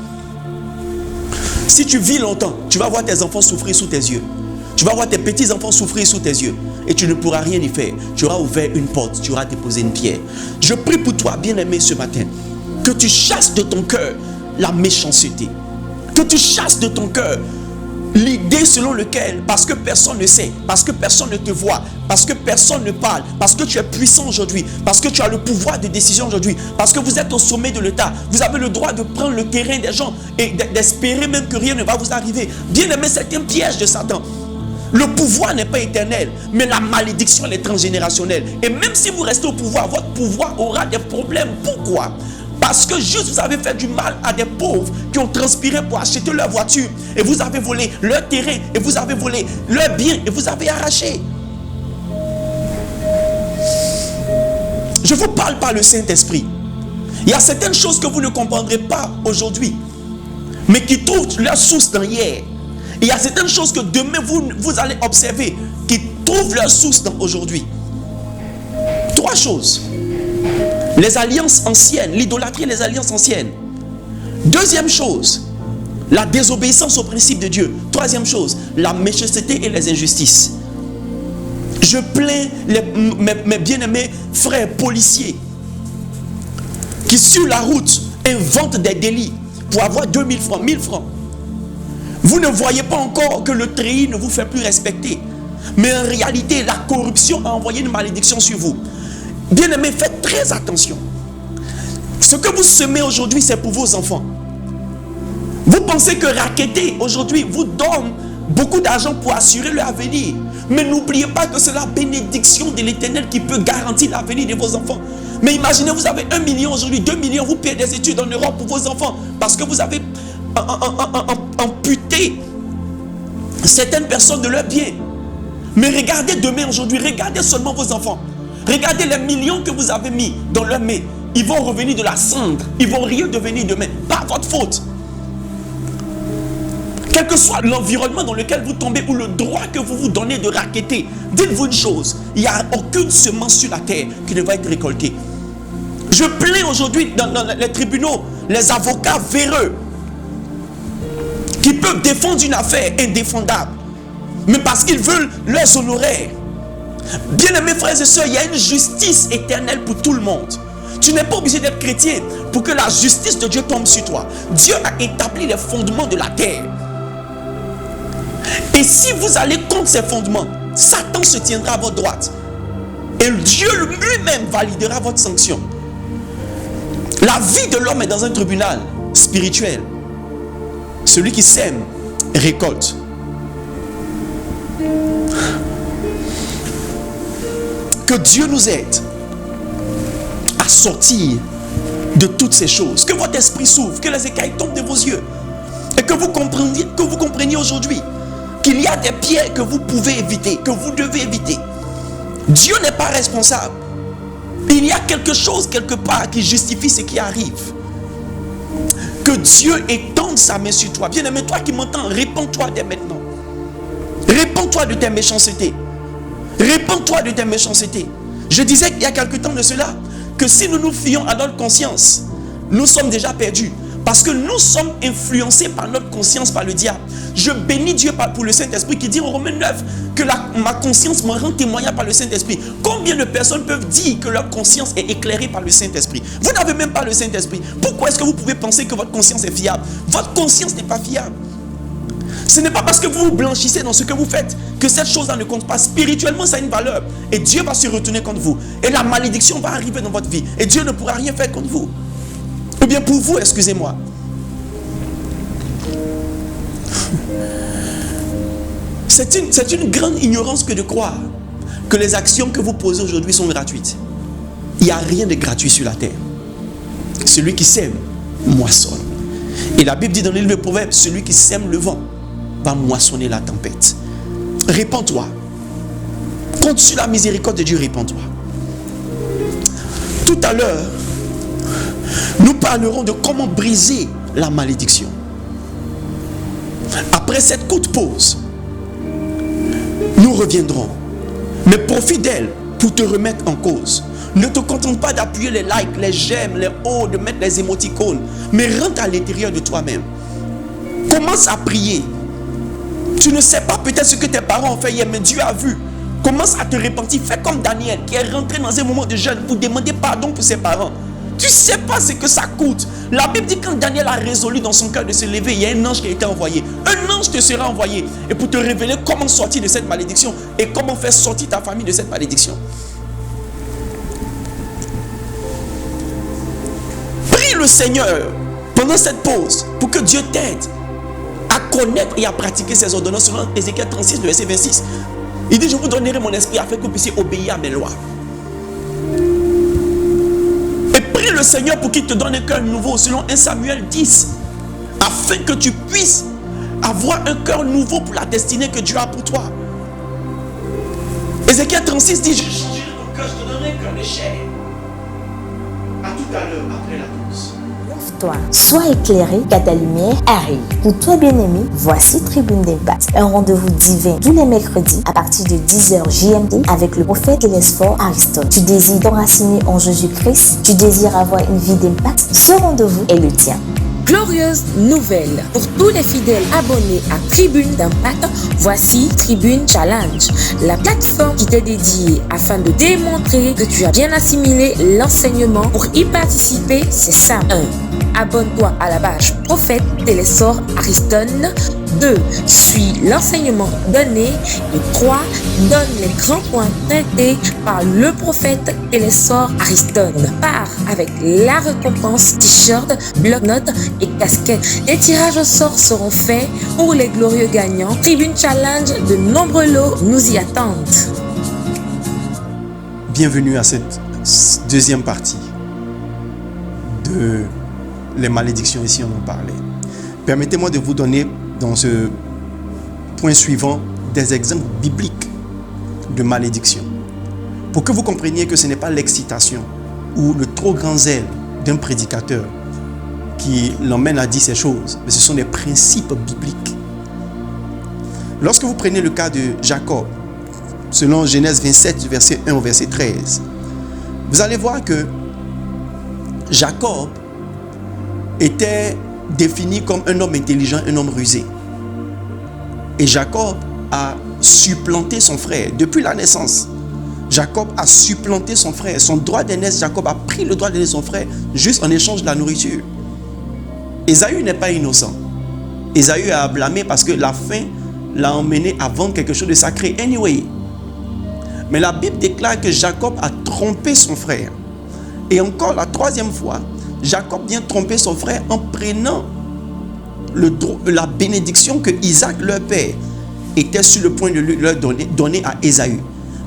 Si tu vis longtemps, tu vas voir tes enfants souffrir sous tes yeux. Tu vas voir tes petits-enfants souffrir sous tes yeux. Et tu ne pourras rien y faire. Tu auras ouvert une porte, tu auras déposé une pierre. Je prie pour toi, bien-aimé, ce matin, que tu chasses de ton cœur la méchanceté. Que tu chasses de ton cœur l'idée selon laquelle, parce que personne ne sait, parce que personne ne te voit, parce que personne ne parle, parce que tu es puissant aujourd'hui, parce que tu as le pouvoir de décision aujourd'hui, parce que vous êtes au sommet de l'État, vous avez le droit de prendre le terrain des gens et d'espérer même que rien ne va vous arriver. Bien aimé, c'est un piège de Satan. Le pouvoir n'est pas éternel, mais la malédiction elle est transgénérationnelle. Et même si vous restez au pouvoir, votre pouvoir aura des problèmes. Pourquoi? Parce que juste vous avez fait du mal à des pauvres qui ont transpiré pour acheter leur voiture, et vous avez volé leur terrain, et vous avez volé leurs biens, et vous avez arraché. Je vous parle par le Saint-Esprit. Il y a certaines choses que vous ne comprendrez pas aujourd'hui, mais qui trouvent leur source dans hier. Il y a certaines choses que demain vous allez observer qui trouvent leur source dans aujourd'hui. Trois choses. Les alliances anciennes, l'idolâtrie et les alliances anciennes. Deuxième chose, la désobéissance au principe de Dieu. Troisième chose, la méchanceté et les injustices. Je plains mes bien-aimés frères policiers qui sur la route inventent des délits pour avoir 2000 francs, 1000 francs. Vous ne voyez pas encore que le treillis ne vous fait plus respecter. Mais en réalité, la corruption a envoyé une malédiction sur vous. Bien-aimés, faites très attention. Ce que vous semez aujourd'hui, c'est pour vos enfants. Vous pensez que racketter aujourd'hui vous donne beaucoup d'argent pour assurer leur avenir. Mais n'oubliez pas que c'est la bénédiction de l'Éternel qui peut garantir l'avenir de vos enfants. Mais imaginez, vous avez 1 million aujourd'hui, 2 millions, vous payez des études en Europe pour vos enfants parce que vous avez amputé certaines personnes de leurs biens. Mais regardez demain, aujourd'hui, regardez seulement vos enfants. Regardez les millions que vous avez mis dans leurs mains. Ils vont revenir de la cendre. Ils vont rien devenir demain. Pas votre faute. Quel que soit l'environnement dans lequel vous tombez ou le droit que vous vous donnez de racketter, dites-vous une chose, il n'y a aucune semence sur la terre qui ne va être récoltée. Je plains aujourd'hui dans les tribunaux les avocats véreux qui peuvent défendre une affaire indéfendable, mais parce qu'ils veulent leurs honoraires. Bien-aimés frères et sœurs, il y a une justice éternelle pour tout le monde. Tu n'es pas obligé d'être chrétien pour que la justice de Dieu tombe sur toi. Dieu a établi les fondements de la terre. Et si vous allez contre ces fondements, Satan se tiendra à votre droite. Et Dieu lui-même validera votre sanction. La vie de l'homme est dans un tribunal spirituel. Celui qui sème récolte. Que Dieu nous aide à sortir de toutes ces choses. Que votre esprit s'ouvre, que les écailles tombent de vos yeux. Et que vous compreniez aujourd'hui qu'il y a des pièges que vous pouvez éviter, que vous devez éviter. Dieu n'est pas responsable. Il y a quelque chose quelque part qui justifie ce qui arrive. Que Dieu étende sa main sur toi. Bien-aimé, toi qui m'entends, répands-toi dès maintenant. Répands-toi de tes méchancetés. Répands-toi de tes méchancetés. Je disais il y a quelque temps de cela que si nous nous fions à notre conscience, nous sommes déjà perdus. Parce que nous sommes influencés par notre conscience, par le diable. Je bénis Dieu pour le Saint-Esprit qui dit en Romains 9 que ma conscience me rend témoignage par le Saint-Esprit. Combien de personnes peuvent dire que leur conscience est éclairée par le Saint-Esprit? Vous n'avez même pas le Saint-Esprit. Pourquoi est-ce que vous pouvez penser que votre conscience est fiable? Votre conscience n'est pas fiable. Ce n'est pas parce que vous vous blanchissez dans ce que vous faites que cette chose-là ne compte pas. Spirituellement, ça a une valeur. Et Dieu va se retourner contre vous. Et la malédiction va arriver dans votre vie. Et Dieu ne pourra rien faire contre vous. Ou bien pour vous, excusez-moi. C'est une grande ignorance que de croire que les actions que vous posez aujourd'hui sont gratuites. Il n'y a rien de gratuit sur la terre. Celui qui sème, moissonne. Et la Bible dit dans le livre de Proverbes, celui qui sème le vent va moissonner la tempête. Répands-toi. Compte sur la miséricorde de Dieu, répands-toi. Tout à l'heure, nous parlerons de comment briser la malédiction. Après cette courte pause, nous reviendrons. Mais profite d'elle pour te remettre en cause. Ne te contente pas d'appuyer les likes, les j'aime, les oh, de mettre les émoticônes. Mais rentre à l'intérieur de toi-même. Commence à prier. Tu ne sais pas peut-être ce que tes parents ont fait hier, mais Dieu a vu. Commence à te repentir. Fais comme Daniel qui est rentré dans un moment de jeûne pour demander pardon pour ses parents. Tu ne sais pas ce que ça coûte. La Bible dit que quand Daniel a résolu dans son cœur de se lever, il y a un ange qui a été envoyé. Un ange te sera envoyé. Et pour te révéler comment sortir de cette malédiction et comment faire sortir ta famille de cette malédiction. Prie le Seigneur pendant cette pause pour que Dieu t'aide à connaître et à pratiquer ses ordonnances selon Ézéchiel 36, verset 26. Il dit, je vous donnerai mon esprit afin que vous puissiez obéir à mes lois. Prie le Seigneur pour qu'il te donne un cœur nouveau selon 1 Samuel 10 afin que tu puisses avoir un cœur nouveau pour la destinée que Dieu a pour toi. Ézéchiel 36 dit, je changerai ton cœur, je te donnerai un cœur de chair. À tout à l'heure après la pause. Lève-toi, sois éclairé car ta lumière arrive. Pour toi bien-aimé, voici Tribune d'Impact, un rendez-vous divin tous les mercredis à partir de 10h GMT avec le prophète Télésphore Aristote. Tu désires t'enraciner en Jésus-Christ, tu désires avoir une vie d'impact, ce rendez-vous est le tien. Glorieuse nouvelle pour tous les fidèles abonnés à Tribune d'Impact, voici Tribune Challenge, la plateforme qui t'est dédiée afin de démontrer que tu as bien assimilé l'enseignement. Pour y participer, c'est simple. 1. Abonne-toi à la page Prophète Télésphore Aristote. 2. Suis l'enseignement donné. Et 3. Donne les grands points traités par le prophète Télésphore Aristote. Pars avec la récompense t-shirt, bloc-notes et casquette. Les tirages au sort seront faits pour les glorieux gagnants. Tribune Challenge, de nombreux lots nous y attendent. Bienvenue à cette deuxième partie de les malédictions. Ici on en parlait. Permettez-moi de vous donner dans ce point suivant des exemples bibliques de malédiction pour que vous compreniez que ce n'est pas l'excitation ou le trop grand zèle d'un prédicateur qui l'emmène à dire ces choses, mais ce sont des principes bibliques Lorsque vous prenez le cas de Jacob, selon Genèse 27, verset 1 au verset 13, vous allez voir que Jacob était défini comme un homme intelligent, un homme rusé. Et Jacob a supplanté son frère depuis la naissance. Jacob a supplanté son frère. Son droit d'aînesse, Jacob a pris le droit d'aînesse de son frère juste en échange de la nourriture. Ésaü n'est pas innocent. Ésaü a blâmé parce que la faim l'a emmené à vendre quelque chose de sacré. Anyway. Mais la Bible déclare que Jacob a trompé son frère. Et encore la troisième fois, Jacob vient tromper son frère en prenant la bénédiction que Isaac, leur père, était sur le point de leur donner à Ésaü.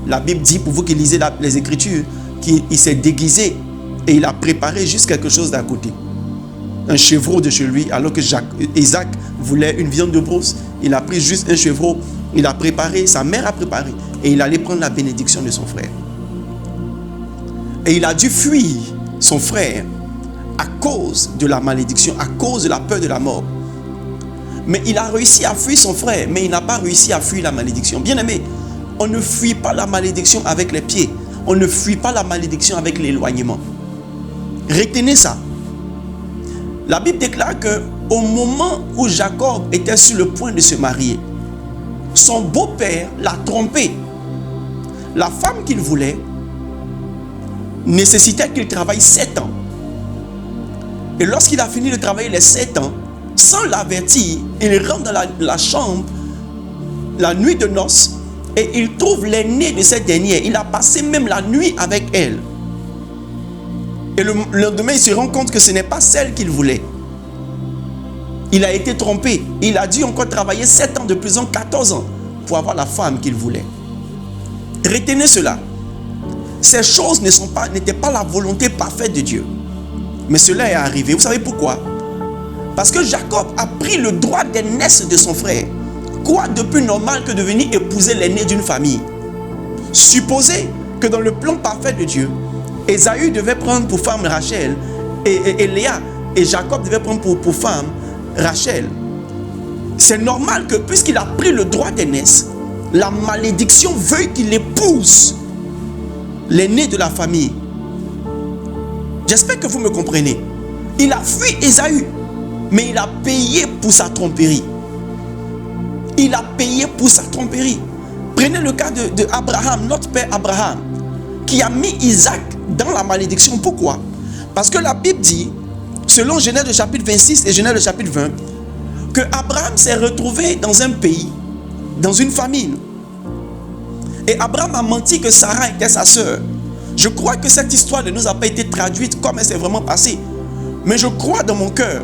La Bible dit, pour vous qui lisez les Écritures, qu'il s'est déguisé et il a préparé juste quelque chose d'à côté. Un chevreau de chez lui, alors que Isaac voulait une viande de brousse. Il a pris juste un chevreau, il a préparé, sa mère a préparé, et il allait prendre la bénédiction de son frère. Et il a dû fuir son frère à cause de la malédiction, à cause de la peur de la mort. Mais il a réussi à fuir son frère, mais il n'a pas réussi à fuir la malédiction. Bien aimé, on ne fuit pas la malédiction avec les pieds. On ne fuit pas la malédiction avec l'éloignement. Retenez ça. La Bible déclare qu'au moment où Jacob était sur le point de se marier, son beau-père l'a trompé. La femme qu'il voulait nécessitait qu'il travaille 7 ans. Et lorsqu'il a fini de travailler les 7 ans, sans l'avertir, il rentre dans la chambre la nuit de noces et il trouve l'aînée de cette dernière. Il a passé même la nuit avec elle. Et le lendemain, il se rend compte que ce n'est pas celle qu'il voulait. Il a été trompé. Il a dû encore travailler 7 ans de prison, 14 ans, pour avoir la femme qu'il voulait. Retenez cela. Ces choses n'étaient pas la volonté parfaite de Dieu. Mais cela est arrivé. Vous savez pourquoi? Parce que Jacob a pris le droit d'aînesse de son frère. Quoi de plus normal que de venir épouser l'aîné d'une famille? Supposez que dans le plan parfait de Dieu, Ésaü devait prendre pour femme Rachel et Léa, et Jacob devait prendre pour femme Rachel. C'est normal que puisqu'il a pris le droit d'aînesse, la malédiction veuille qu'il épouse l'aîné de la famille. J'espère que vous me comprenez. Il a fui Ésaü, mais il a payé pour sa tromperie. Il a payé pour sa tromperie. Prenez le cas de Abraham, notre père Abraham, qui a mis Isaac dans la malédiction. Pourquoi? Parce que la Bible dit, selon Genèse le chapitre 26 et Genèse le chapitre 20, que Abraham s'est retrouvé dans un pays, dans une famine. Et Abraham a menti que Sarah était sa sœur. Je crois que cette histoire ne nous a pas été traduite comme elle s'est vraiment passée. Mais je crois dans mon cœur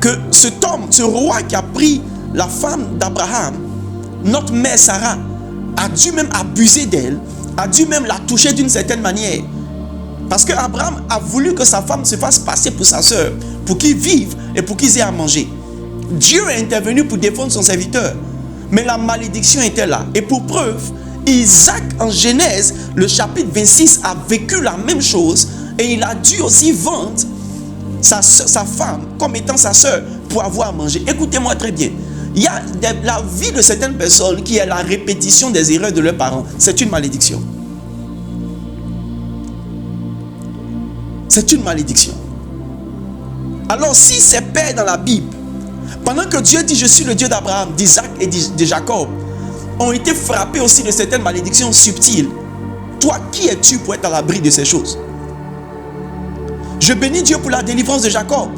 que cet homme, ce roi qui a pris la femme d'Abraham, notre mère Sarah, a dû même abuser d'elle, a dû même la toucher d'une certaine manière. Parce que Abraham a voulu que sa femme se fasse passer pour sa sœur, pour qu'ils vivent et pour qu'ils aient à manger. Dieu est intervenu pour défendre son serviteur. Mais la malédiction était là. Et pour preuve, Isaac en Genèse, le chapitre 26, a vécu la même chose. Et il a dû aussi vendre sa femme comme étant sa sœur pour avoir à manger. Écoutez-moi très bien. Il y a la vie de certaines personnes qui est la répétition des erreurs de leurs parents. C'est une malédiction. C'est une malédiction. Alors si ces pères dans la Bible, pendant que Dieu dit je suis le Dieu d'Abraham, d'Isaac et de Jacob, ont été frappés aussi de certaines malédictions subtiles, toi qui es-tu pour être à l'abri de ces choses? Je bénis Dieu pour la délivrance de Jacob,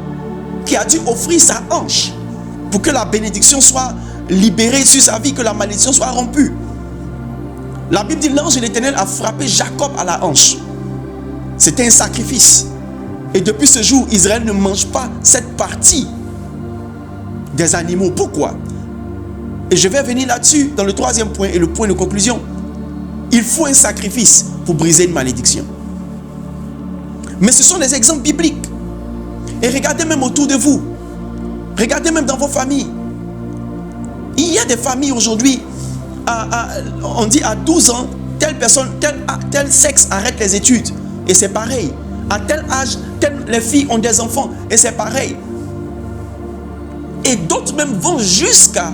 qui a dû offrir sa hanche pour que la bénédiction soit libérée sur sa vie, que la malédiction soit rompue. La Bible dit l'ange de l'Éternel a frappé Jacob à la hanche. C'était un sacrifice. Et depuis ce jour, Israël ne mange pas cette partie des animaux. Pourquoi? Et je vais venir là-dessus dans le troisième point et le point de conclusion. Il faut un sacrifice pour briser une malédiction. Mais ce sont des exemples bibliques. Et regardez même autour de vous. Regardez même dans vos familles. Il y a des familles aujourd'hui, on dit à 12 ans, telle personne, tel sexe arrête les études. Et c'est pareil. À tel âge, les filles ont des enfants. Et c'est pareil. Et d'autres même vont jusqu'à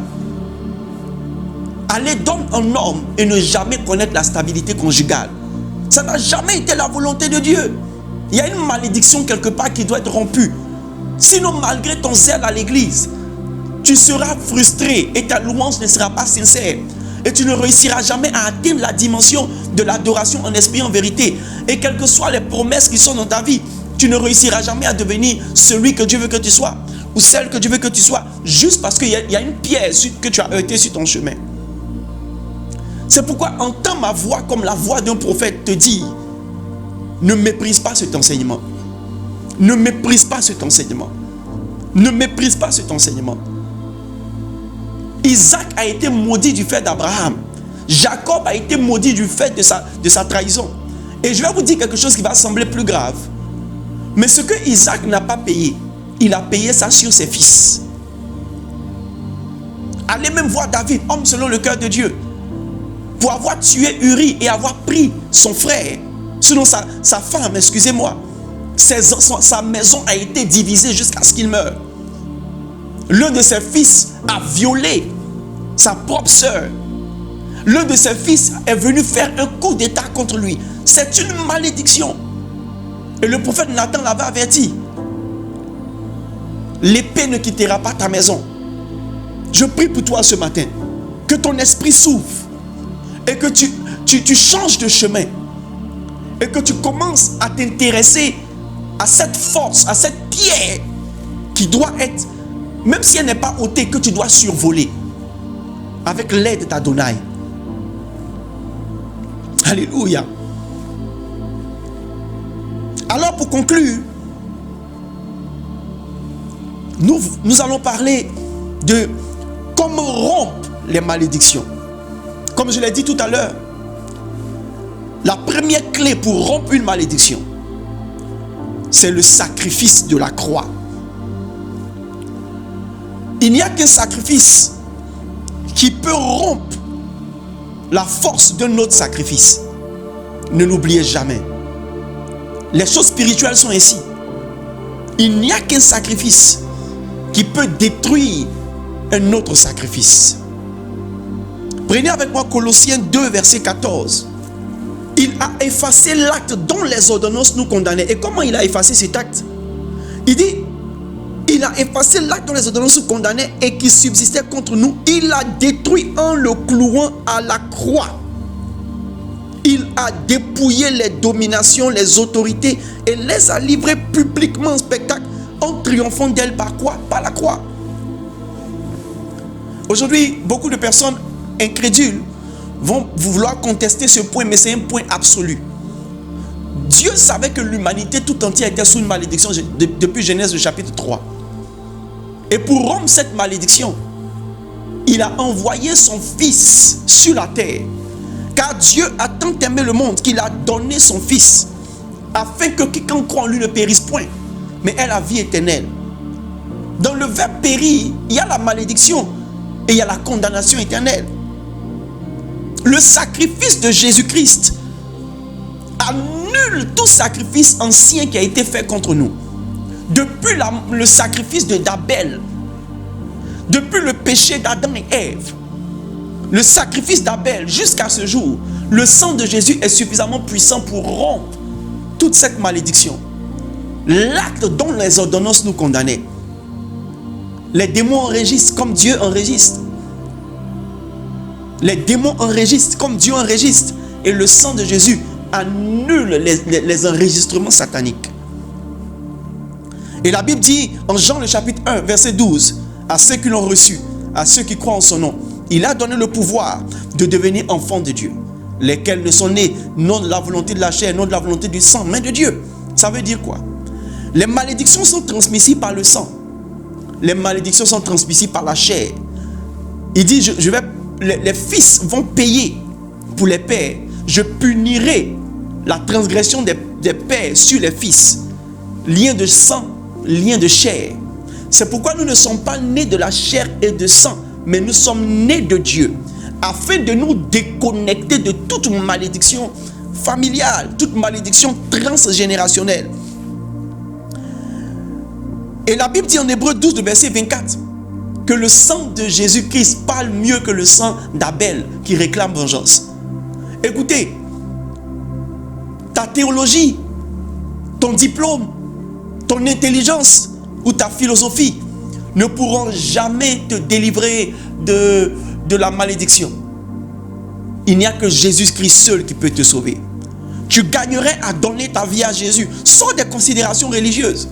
aller d'homme en homme et ne jamais connaître la stabilité conjugale. Ça n'a jamais été la volonté de Dieu. Il y a une malédiction quelque part qui doit être rompue. Sinon, malgré ton zèle à l'église, tu seras frustré et ta louange ne sera pas sincère. Et tu ne réussiras jamais à atteindre la dimension de l'adoration en esprit, en vérité. Et quelles que soient les promesses qui sont dans ta vie, tu ne réussiras jamais à devenir celui que Dieu veut que tu sois. Ou celle que Dieu veut que tu sois. Juste parce qu'il y a une pierre que tu as heurtée sur ton chemin. C'est pourquoi entends ma voix comme la voix d'un prophète te dire: ne méprise pas cet enseignement. Ne méprise pas cet enseignement. Ne méprise pas cet enseignement. Isaac a été maudit du fait d'Abraham. Jacob a été maudit du fait de sa trahison. Et je vais vous dire quelque chose qui va sembler plus grave. Mais ce que Isaac n'a pas payé, il a payé ça sur ses fils. Allez même voir David, homme selon le cœur de Dieu, pour avoir tué Uri et avoir pris son frère, selon sa femme, excusez-moi. Sa maison a été divisée jusqu'à ce qu'il meure. L'un de ses fils a violé sa propre sœur. L'un de ses fils est venu faire un coup d'état contre lui. C'est une malédiction. Et le prophète Nathan l'avait averti. L'épée ne quittera pas ta maison. Je prie pour toi ce matin. Que ton esprit s'ouvre. Et que tu changes de chemin. Et que tu commences à t'intéresser à cette force, à cette pierre qui doit être, même si elle n'est pas ôtée, que tu dois survoler avec l'aide d'Adonai. Alléluia. Alors pour conclure, nous allons parler de comment rompre les malédictions. Comme je l'ai dit tout à l'heure, la première clé pour rompre une malédiction, c'est le sacrifice de la croix. Il n'y a qu'un sacrifice qui peut rompre la force d'un autre sacrifice. Ne l'oubliez jamais. Les choses spirituelles sont ainsi. Il n'y a qu'un sacrifice qui peut détruire un autre sacrifice. Prenez avec moi Colossiens 2, verset 14. Il a effacé l'acte dont les ordonnances nous condamnaient. Et comment il a effacé cet acte? Il dit, il a effacé l'acte dont les ordonnances nous condamnaient et qui subsistait contre nous. Il l'a détruit en le clouant à la croix. Il a dépouillé les dominations, les autorités et les a livrées publiquement en spectacle en triomphant d'elles par quoi? Par la croix. Aujourd'hui, beaucoup de personnes incrédules vont vouloir contester ce point, mais c'est un point absolu. Dieu savait que l'humanité tout entière était sous une malédiction depuis Genèse le chapitre 3. Et pour rompre cette malédiction, il a envoyé son Fils sur la terre. Car Dieu a tant aimé le monde qu'il a donné son Fils, afin que quiconque croit en lui ne périsse point, mais ait la vie éternelle. Dans le verbe périr, il y a la malédiction et il y a la condamnation éternelle. Le sacrifice de Jésus-Christ annule tout sacrifice ancien qui a été fait contre nous. Depuis le sacrifice d'Abel, depuis le péché d'Adam et Ève, le sacrifice d'Abel jusqu'à ce jour, le sang de Jésus est suffisamment puissant pour rompre toute cette malédiction. L'acte dont les ordonnances nous condamnaient. Les démons enregistrent comme Dieu enregistre. Les démons enregistrent comme Dieu enregistre. Et le sang de Jésus annule les enregistrements sataniques. Et la Bible dit en Jean le chapitre 1 verset 12, à ceux qui l'ont reçu, à ceux qui croient en son nom, il a donné le pouvoir de devenir enfants de Dieu, lesquels ne sont nés non de la volonté de la chair, non de la volonté du sang, mais de Dieu. Ça veut dire quoi? Les malédictions sont transmissibles par le sang. Les malédictions sont transmissibles par la chair. Il dit, les fils vont payer pour les pères. Je punirai la transgression des pères sur les fils. Lien de sang, lien de chair. C'est pourquoi nous ne sommes pas nés de la chair et de sang, mais nous sommes nés de Dieu, afin de nous déconnecter de toute malédiction familiale, toute malédiction transgénérationnelle. Et la Bible dit en Hébreux 12, verset 24, que le sang de Jésus-Christ parle mieux que le sang d'Abel qui réclame vengeance. Écoutez, ta théologie, ton diplôme, ton intelligence ou ta philosophie ne pourront jamais te délivrer de la malédiction. Il n'y a que Jésus-Christ seul qui peut te sauver. Tu gagnerais à donner ta vie à Jésus sans des considérations religieuses.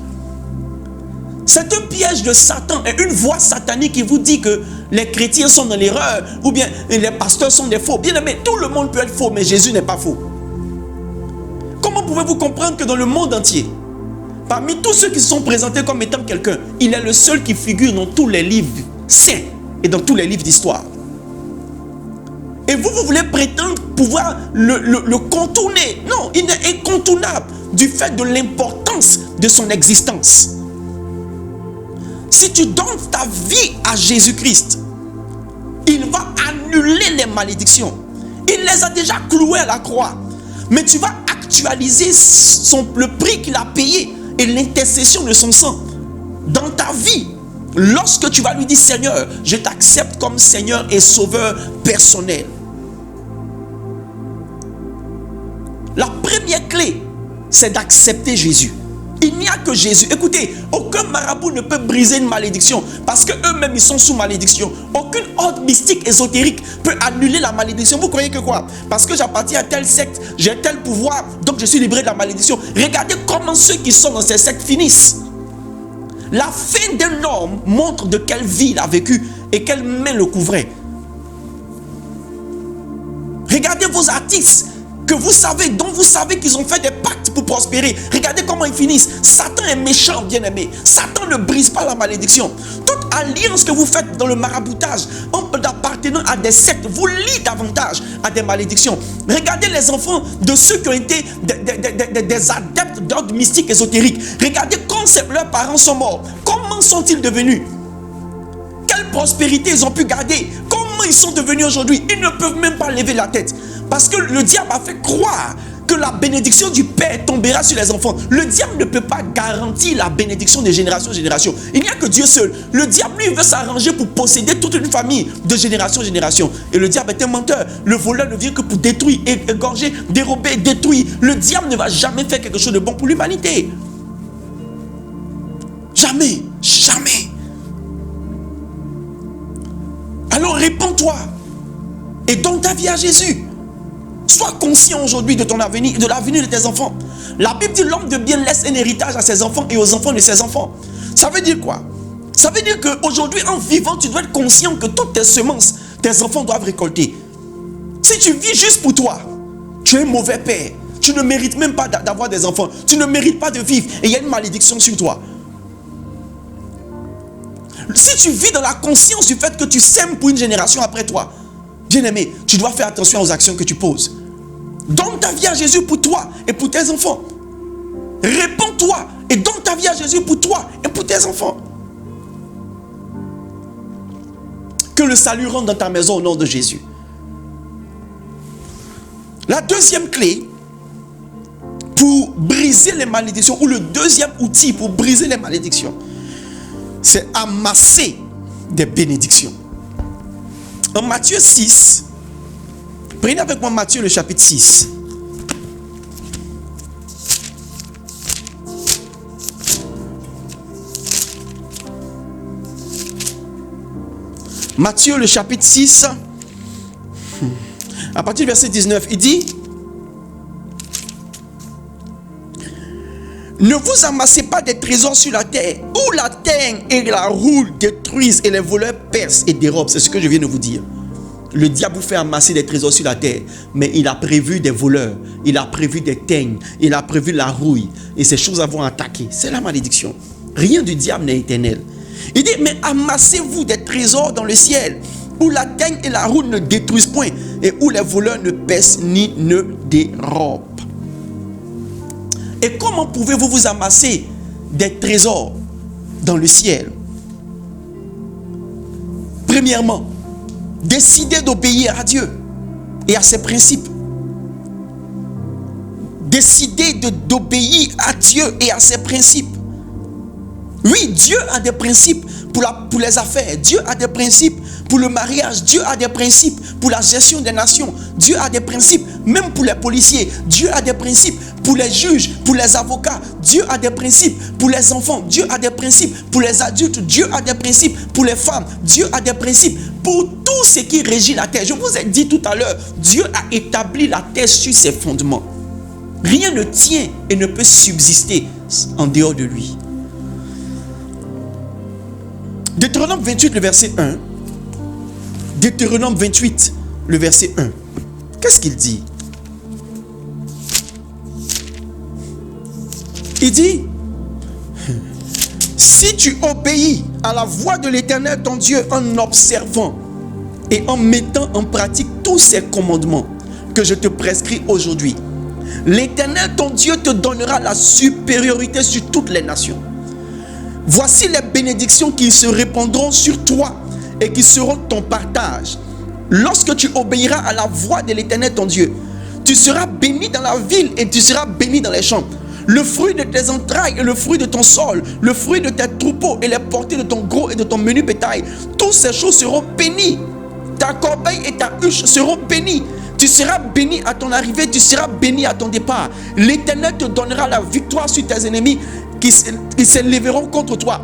C'est un piège de Satan et une voix satanique qui vous dit que les chrétiens sont dans l'erreur ou bien les pasteurs sont des faux. Bien aimé, tout le monde peut être faux, mais Jésus n'est pas faux. Comment pouvez-vous comprendre que dans le monde entier, parmi tous ceux qui se sont présentés comme étant quelqu'un, il est le seul qui figure dans tous les livres saints et dans tous les livres d'histoire? Et vous voulez prétendre pouvoir le contourner? Non, il est incontournable du fait de l'importance de son existence. Si tu donnes ta vie à Jésus-Christ, il va annuler les malédictions. Il les a déjà clouées à la croix. Mais tu vas actualiser le prix qu'il a payé et l'intercession de son sang dans ta vie. Lorsque tu vas lui dire: Seigneur, je t'accepte comme Seigneur et Sauveur personnel. La première clé, c'est d'accepter Jésus. Il n'y a que Jésus. Écoutez, aucun marabout ne peut briser une malédiction parce qu'eux-mêmes ils sont sous malédiction. Aucune ordre mystique ésotérique peut annuler la malédiction. Vous croyez que quoi? Parce que j'appartiens à telle secte, j'ai tel pouvoir, donc je suis libéré de la malédiction. Regardez comment ceux qui sont dans ces sectes finissent. La fin d'un homme montre de quelle vie il a vécu et quelle main le couvrait. Regardez vos artistes que vous savez, dont vous savez qu'ils ont fait des pactes pour prospérer. Regardez comment ils finissent. Satan est méchant, bien-aimé. Satan ne brise pas la malédiction. Toute alliance que vous faites dans le maraboutage, en appartenant à des sectes, vous lie davantage à des malédictions. Regardez les enfants de ceux qui ont été des adeptes d'ordre mystique ésotérique. Regardez quand leurs parents sont morts. Comment sont-ils devenus? Quelle prospérité ils ont pu garder? Comment ils sont devenus aujourd'hui? Ils ne peuvent même pas lever la tête. Parce que le diable a fait croire que la bénédiction du Père tombera sur les enfants. Le diable ne peut pas garantir la bénédiction de génération en génération. Il n'y a que Dieu seul. Le diable, lui, veut s'arranger pour posséder toute une famille de génération en génération. Et le diable est un menteur. Le voleur ne vient que pour détruire, égorger, dérober, détruire. Le diable ne va jamais faire quelque chose de bon pour l'humanité. Jamais. Jamais. Alors répands-toi et donne ta vie à Jésus. Sois conscient aujourd'hui de ton avenir, de l'avenir de tes enfants. La Bible dit: l'homme de bien laisse un héritage à ses enfants et aux enfants de ses enfants. Ça veut dire quoi? Ça veut dire qu'aujourd'hui, en vivant, tu dois être conscient que toutes tes semences, tes enfants doivent récolter. Si tu vis juste pour toi, tu es un mauvais père. Tu ne mérites même pas d'avoir des enfants. Tu ne mérites pas de vivre et il y a une malédiction sur toi. Si tu vis dans la conscience du fait que tu sèmes pour une génération après toi, bien-aimé, tu dois faire attention aux actions que tu poses. Donne ta vie à Jésus pour toi et pour tes enfants. Répands-toi et donne ta vie à Jésus pour toi et pour tes enfants. Que le salut rentre dans ta maison au nom de Jésus. La deuxième clé pour briser les malédictions, ou le deuxième outil pour briser les malédictions, c'est amasser des bénédictions. En Matthieu 6, prenez avec moi Matthieu le chapitre 6. Matthieu le chapitre 6, à partir du verset 19, il dit: ne vous amassez pas des trésors sur la terre, où la terre et la roue détruisent et les voleurs percent et dérobent. C'est ce que je viens de vous dire. Le diable vous fait amasser des trésors sur la terre, mais il a prévu des voleurs, il a prévu des teignes, il a prévu la rouille, et ces choses vont attaquer. C'est la malédiction. Rien du diable n'est éternel. Il dit: mais amassez-vous des trésors dans le ciel, où la teigne et la roue ne détruisent point, et où les voleurs ne percent ni ne dérobent. Et comment pouvez-vous vous amasser des trésors dans le ciel? Premièrement, décidez d'obéir à Dieu et à ses principes. Décidez d'obéir à Dieu et à ses principes. Oui, Dieu a des principes pour les affaires, Dieu a des principes. Pour le mariage, Dieu a des principes. Pour la gestion des nations, Dieu a des principes. Même pour les policiers, Dieu a des principes. Pour les juges, pour les avocats, Dieu a des principes. Pour les enfants, Dieu a des principes. Pour les adultes, Dieu a des principes. Pour les femmes, Dieu a des principes. Pour tout ce qui régit la terre. Je vous ai dit tout à l'heure, Dieu a établi la terre sur ses fondements. Rien ne tient et ne peut subsister en dehors de lui. Deutéronome 28, le verset 1. Deutéronome 28, le verset 1. Qu'est-ce qu'il dit? Il dit, si tu obéis à la voix de l'Éternel ton Dieu en observant et en mettant en pratique tous ces commandements que je te prescris aujourd'hui, l'Éternel ton Dieu te donnera la supériorité sur toutes les nations. Voici les bénédictions qui se répandront sur toi et qui seront ton partage. Lorsque tu obéiras à la voix de l'Éternel ton Dieu, tu seras béni dans la ville et tu seras béni dans les champs. Le fruit de tes entrailles et le fruit de ton sol, le fruit de tes troupeaux et les portées de ton gros et de ton menu bétail, toutes ces choses seront bénies. Ta corbeille et ta huche seront bénies. Tu seras béni à ton arrivée, tu seras béni à ton départ. L'Éternel te donnera la victoire sur tes ennemis qui s'élèveront contre toi.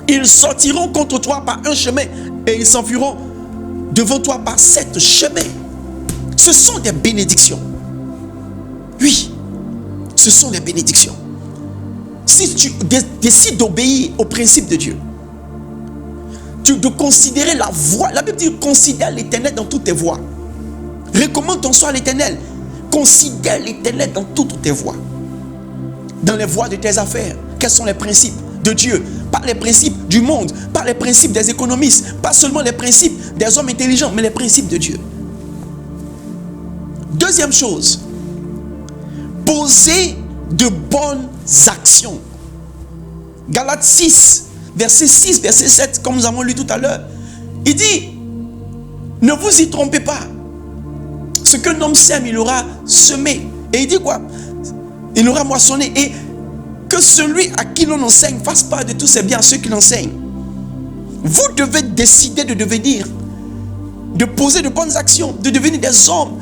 Ils sortiront contre toi par un chemin et ils s'enfuiront devant toi par 7 chemins. Ce sont des bénédictions. Oui, ce sont des bénédictions. Si tu décides d'obéir au principe de Dieu, de considérer la voie, la Bible dit considère l'Éternel dans toutes tes voies. Recommande ton soi à l'Éternel. Considère l'Éternel dans toutes tes voies. Dans les voies de tes affaires, quels sont les principes de Dieu? Pas les principes du monde, pas les principes des économistes, pas seulement les principes des hommes intelligents, mais les principes de Dieu. Deuxième chose, poser de bonnes actions. Galates 6, verset 6, verset 7, comme nous avons lu tout à l'heure, il dit, ne vous y trompez pas. Ce qu'un homme sème, il aura semé. Et il dit quoi? Il aura moissonné. Et que celui à qui l'on enseigne fasse part de tous ses biens à ceux qui l'enseignent. Vous devez décider de poser de bonnes actions, de devenir des hommes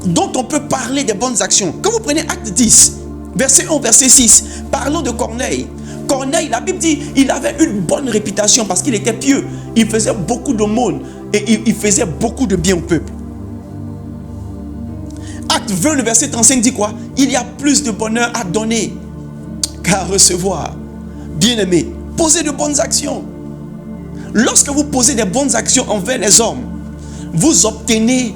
dont on peut parler des bonnes actions. Quand vous prenez Acte 10, verset 1, verset 6, parlons de Corneille. Corneille, la Bible dit, il avait une bonne réputation parce qu'il était pieux. Il faisait beaucoup d'aumônes et il faisait beaucoup de bien au peuple. Acte 20, le verset 35 dit quoi? Il y a plus de bonheur à donner qu'à recevoir. Bien-aimés, posez de bonnes actions. Lorsque vous posez des bonnes actions envers les hommes, vous obtenez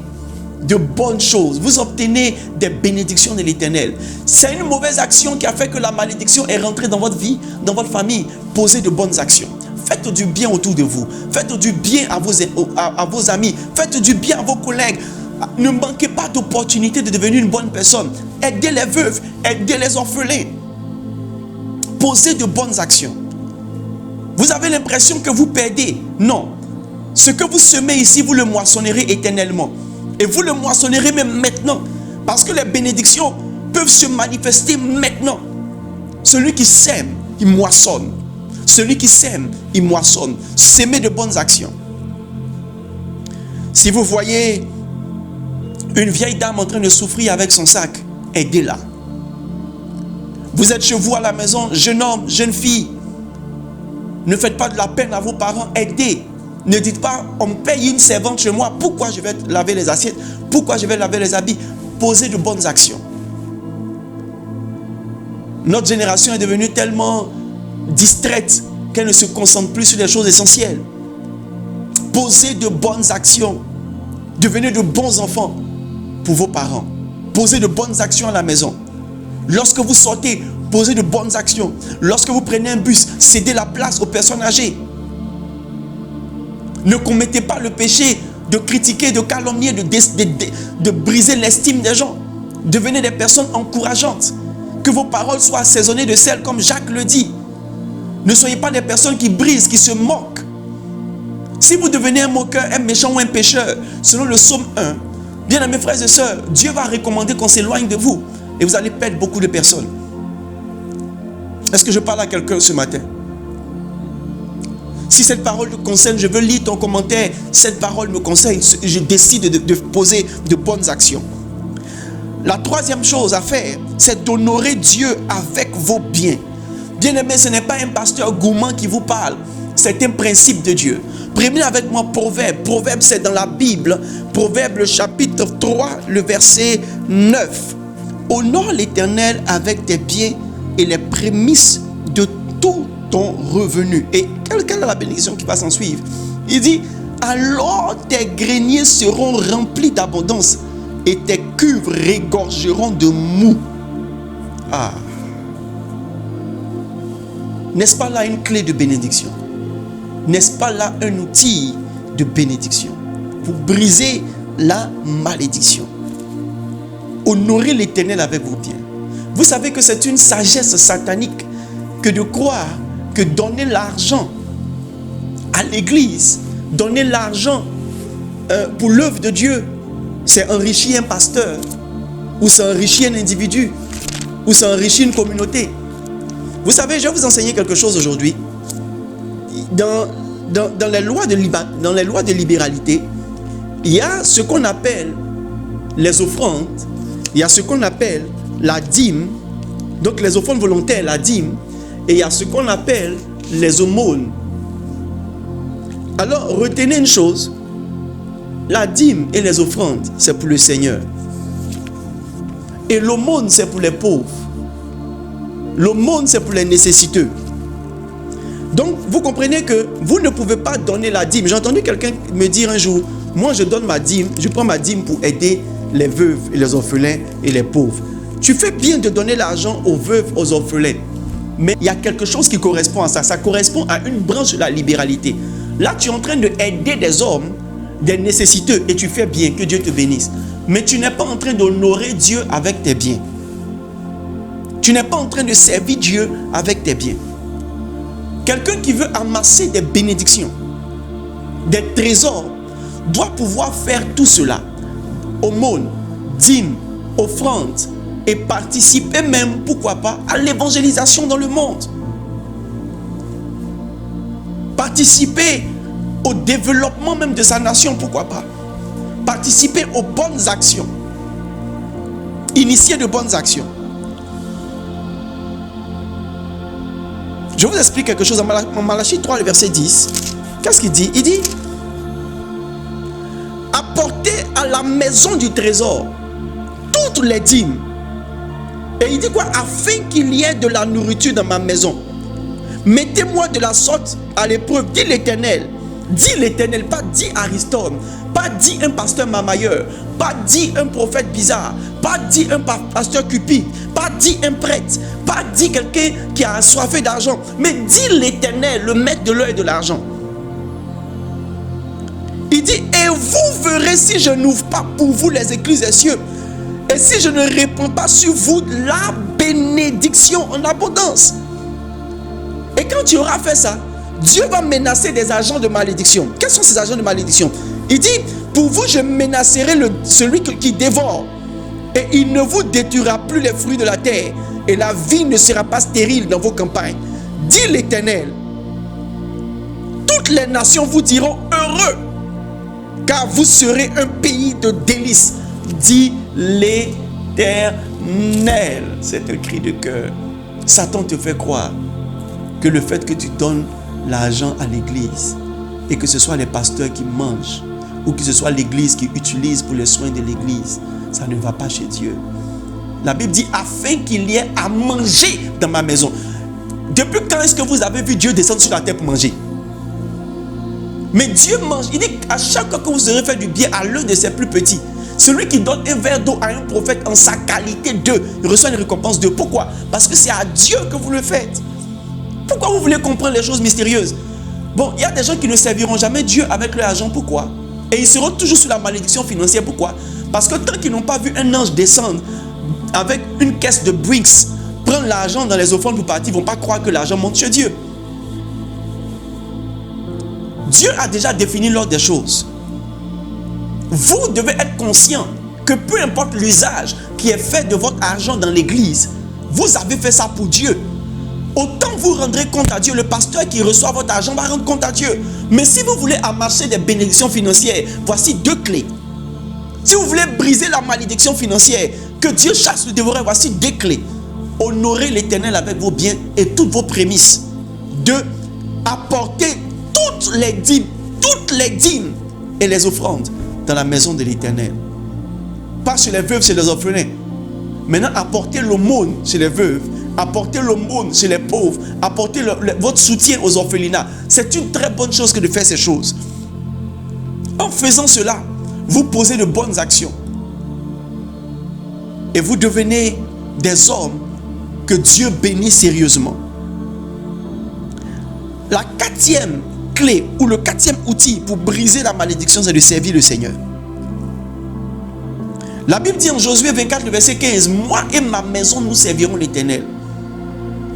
de bonnes choses. Vous obtenez des bénédictions de l'Éternel. C'est une mauvaise action qui a fait que la malédiction est rentrée dans votre vie, dans votre famille. Posez de bonnes actions. Faites du bien autour de vous. Faites du bien à vos amis. Faites du bien à vos collègues. Ne manquez pas d'opportunité de devenir une bonne personne. Aidez les veuves, aidez les orphelins. Posez de bonnes actions. Vous avez l'impression que vous perdez. Non. Ce que vous semez ici, vous le moissonnerez éternellement. Et vous le moissonnerez même maintenant. Parce que les bénédictions peuvent se manifester maintenant. Celui qui sème, il moissonne. Celui qui sème, il moissonne. Semez de bonnes actions. Si vous voyez une vieille dame en train de souffrir avec son sac, aidez-la. Vous êtes chez vous à la maison, jeune homme, jeune fille. Ne faites pas de la peine à vos parents, aidez. Ne dites pas, on me paye une servante chez moi, pourquoi je vais laver les assiettes? Pourquoi je vais laver les habits? Posez de bonnes actions. Notre génération est devenue tellement distraite qu'elle ne se concentre plus sur les choses essentielles. Posez de bonnes actions. Devenez de bons enfants pour vos parents. Posez de bonnes actions à la maison. Lorsque vous sortez, posez de bonnes actions. Lorsque vous prenez un bus, cédez la place aux personnes âgées. Ne commettez pas le péché de critiquer, de calomnier, de briser l'estime des gens. Devenez des personnes encourageantes. Que vos paroles soient assaisonnées de sel comme Jacques le dit. Ne soyez pas des personnes qui brisent, qui se moquent. Si vous devenez un moqueur, un méchant ou un pécheur, selon le psaume 1, bien aimés frères et sœurs, Dieu va recommander qu'on s'éloigne de vous et vous allez perdre beaucoup de personnes. Est-ce que je parle à quelqu'un ce matin? Si cette parole te concerne, je veux lire ton commentaire. Cette parole me concerne, je décide de poser de bonnes actions. La troisième chose à faire, c'est d'honorer Dieu avec vos biens. Bien-aimé, ce n'est pas un pasteur gourmand qui vous parle. C'est un principe de Dieu. Prenez avec moi Proverbe. Proverbe, c'est dans la Bible. Proverbe, le chapitre 3, le verset 9. Honore l'Éternel avec tes biens et les prémices de tout ton revenu. Et quelle est la bénédiction qui va s'en suivre? Il dit, alors tes greniers seront remplis d'abondance et tes cuves regorgeront de mou. Ah! N'est-ce pas là une clé de bénédiction? N'est-ce pas là un outil de bénédiction pour briser la malédiction? Honorez l'Éternel avec vos biens. Vous savez que c'est une sagesse satanique que de croire que donner l'argent à l'église, donner l'argent pour l'œuvre de Dieu, c'est enrichir un pasteur, ou c'est enrichir un individu, ou c'est enrichir une communauté. Vous savez, je vais vous enseigner quelque chose aujourd'hui. Dans les lois de libéralité, il y a ce qu'on appelle les offrandes, il y a ce qu'on appelle la dîme, donc les offrandes volontaires, la dîme, et il y a ce qu'on appelle les aumônes. Alors, retenez une chose, la dîme et les offrandes, c'est pour le Seigneur. Et l'aumône, c'est pour les pauvres. L'aumône, c'est pour les nécessiteux. Donc, vous comprenez que vous ne pouvez pas donner la dîme. J'ai entendu quelqu'un me dire un jour, moi je donne ma dîme, je prends ma dîme pour aider les veuves et les orphelins et les pauvres. Tu fais bien de donner l'argent aux veuves, aux orphelins. Mais il y a quelque chose qui correspond à ça. Ça correspond à une branche de la libéralité. Là, tu es en train d'aider des hommes, des nécessiteux, et tu fais bien, que Dieu te bénisse. Mais tu n'es pas en train d'honorer Dieu avec tes biens. Tu n'es pas en train de servir Dieu avec tes biens. Quelqu'un qui veut amasser des bénédictions, des trésors, doit pouvoir faire tout cela. Aumône, dîme, offrande, et participer même, pourquoi pas, à l'évangélisation dans le monde. Participer au développement même de sa nation, pourquoi pas. Participer aux bonnes actions. Initier de bonnes actions. Je vous explique quelque chose en Malachie 3, le verset 10. Qu'est-ce qu'il dit? Il dit, apportez à la maison du trésor toutes les dîmes. Et il dit quoi? Afin qu'il y ait de la nourriture dans ma maison. Mettez-moi de la sorte à l'épreuve, dit l'Éternel. Dit l'Éternel, pas dit Aristote, pas dit un pasteur mamailleur, pas dit un prophète bizarre, pas dit un pasteur cupide, pas dit un prêtre, pas dit quelqu'un qui a soifé d'argent, mais dit l'Éternel, le maître de l'or et de l'argent. Il dit, et vous verrez si je n'ouvre pas pour vous les écluses des cieux, et si je ne réponds pas sur vous la bénédiction en abondance. Et quand tu auras fait ça, Dieu va menacer des agents de malédiction. Quels sont ces agents de malédiction? Il dit, pour vous, je menacerai celui qui dévore. Et il ne vous détruira plus les fruits de la terre. Et la vie ne sera pas stérile dans vos campagnes. Dit l'Éternel. Toutes les nations vous diront heureux, car vous serez un pays de délices. Dit l'Éternel. C'est un cri de cœur. Satan te fait croire que le fait que tu donnes l'argent à l'église et que ce soit les pasteurs qui mangent ou que ce soit l'église qui utilise pour les soins de l'église, ça ne va pas chez Dieu. La Bible dit afin qu'il y ait à manger dans ma maison. Depuis quand est-ce que vous avez vu Dieu descendre sur la terre pour manger? Mais Dieu mange. Il dit à chaque fois que vous aurez fait du bien à l'un de ses plus petits, celui qui donne un verre d'eau à un prophète en sa qualité d'eux, il reçoit une récompense d'eux. Pourquoi? Parce que c'est à Dieu que vous le faites. Pourquoi vous voulez comprendre les choses mystérieuses? Bon, il y a des gens qui ne serviront jamais Dieu avec leur argent. Pourquoi? Et ils seront toujours sous la malédiction financière. Pourquoi? Parce que tant qu'ils n'ont pas vu un ange descendre avec une caisse de bricks, prendre l'argent dans les offrandes pour partir, ils ne vont pas croire que l'argent monte chez Dieu. Dieu a déjà défini l'ordre des choses. Vous devez être conscient que peu importe l'usage qui est fait de votre argent dans l'église, vous avez fait ça pour Dieu. autant vous rendrez compte à Dieu. Le pasteur qui reçoit votre argent va rendre compte à Dieu. Mais si vous voulez amasser des bénédictions financières, voici 2 clés. Si vous voulez briser la malédiction financière, que Dieu chasse le dévoreur, voici 2 clés. Honorez l'Éternel avec vos biens et toutes vos prémices. 2. Apportez toutes les dîmes et les offrandes dans la maison de l'Éternel. Pas chez les veuves, chez les orphelins. Maintenant, apportez l'aumône chez les veuves, apportez l'aumône chez les pauvres, apportez votre soutien aux orphelinats. C'est une très bonne chose que de faire ces choses. En faisant cela, vous posez de bonnes actions. Et vous devenez des hommes que Dieu bénit sérieusement. La 4e clé ou le 4e outil pour briser la malédiction, c'est de servir le Seigneur. La Bible dit en Josué 24, le verset 15, « Moi et ma maison, nous servirons l'Éternel. »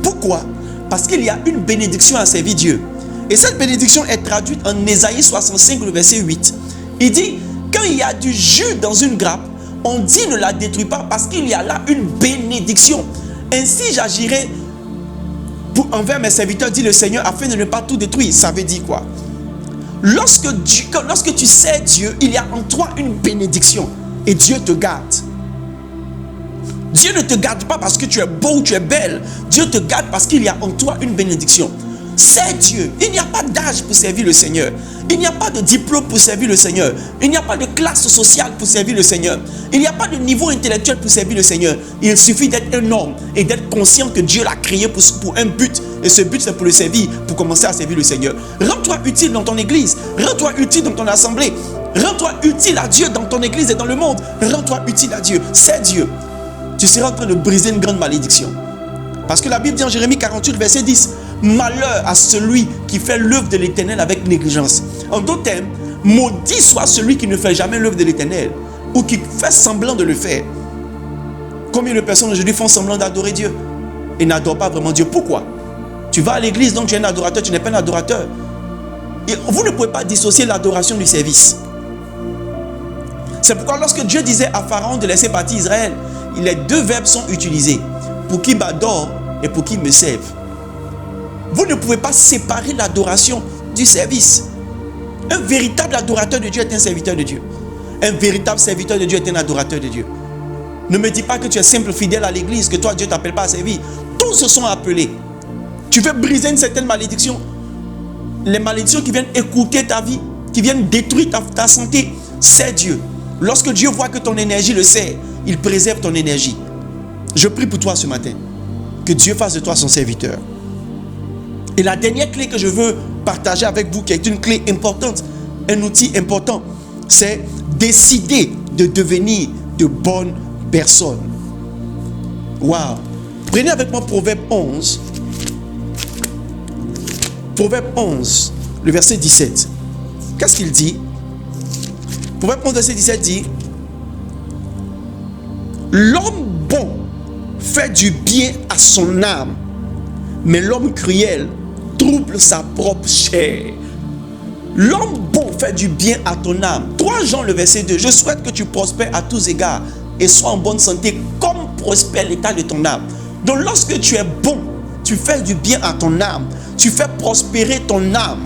Pourquoi? Parce qu'il y a une bénédiction à servir Dieu. Et cette bénédiction est traduite en Ésaïe 65, le verset 8. Il dit, quand il y a du jus dans une grappe, on dit ne la détruis pas parce qu'il y a là une bénédiction. Ainsi j'agirai envers mes serviteurs, dit le Seigneur, afin de ne pas tout détruire. Ça veut dire quoi? Lorsque tu sers Dieu, il y a en toi une bénédiction. Et Dieu te garde. Dieu ne te garde pas parce que tu es beau ou tu es belle. Dieu te garde parce qu'il y a en toi une bénédiction. C'est Dieu. Il n'y a pas d'âge pour servir le Seigneur. Il n'y a pas de diplôme pour servir le Seigneur. Il n'y a pas de classe sociale pour servir le Seigneur. Il n'y a pas de niveau intellectuel pour servir le Seigneur. Il suffit d'être un homme et d'être conscient que Dieu l'a créé pour un but. Et ce but, c'est pour le servir, pour commencer à servir le Seigneur. Rends-toi utile dans ton église. Rends-toi utile dans ton assemblée. Rends-toi utile à Dieu dans ton église et dans le monde. Rends-toi utile à Dieu. C'est Dieu. Tu seras en train de briser une grande malédiction. Parce que la Bible dit en Jérémie 48, verset 10, « Malheur à celui qui fait l'œuvre de l'Éternel avec négligence. » En d'autres termes, maudit soit celui qui ne fait jamais l'œuvre de l'Éternel ou qui fait semblant de le faire. Combien de personnes aujourd'hui font semblant d'adorer Dieu et n'adorent pas vraiment Dieu? Pourquoi? Tu vas à l'église, donc tu es un adorateur, tu n'es pas un adorateur. Et vous ne pouvez pas dissocier l'adoration du service. C'est pourquoi lorsque Dieu disait à Pharaon de laisser partir Israël, les 2 verbes sont utilisés. Pour qui m'adore et pour qui me serve. Vous ne pouvez pas séparer l'adoration du service. Un véritable adorateur de Dieu est un serviteur de Dieu. Un véritable serviteur de Dieu est un adorateur de Dieu. Ne me dis pas que tu es simple fidèle à l'église, que toi Dieu ne t'appelle pas à servir. Tous se sont appelés. Tu veux briser une certaine malédiction. Les malédictions qui viennent écouter ta vie, qui viennent détruire ta santé, c'est Dieu. Lorsque Dieu voit que ton énergie le sert, il préserve ton énergie. Je prie pour toi ce matin, que Dieu fasse de toi son serviteur. Et la dernière clé que je veux partager avec vous, qui est une clé importante, un outil important, c'est décider de devenir de bonnes personnes. Waouh! Prenez avec moi Proverbe 11. Proverbe 11, le verset 17. Qu'est-ce qu'il dit? Proverbe 11, verset 17 dit, « L'homme bon fait du bien à son âme, mais l'homme cruel trouble sa propre chair. » L'homme bon fait du bien à ton âme. 3 Jean, le verset 2. « Je souhaite que tu prospères à tous égards et sois en bonne santé comme prospère l'état de ton âme. » Donc lorsque tu es bon, tu fais du bien à ton âme. Tu fais prospérer ton âme.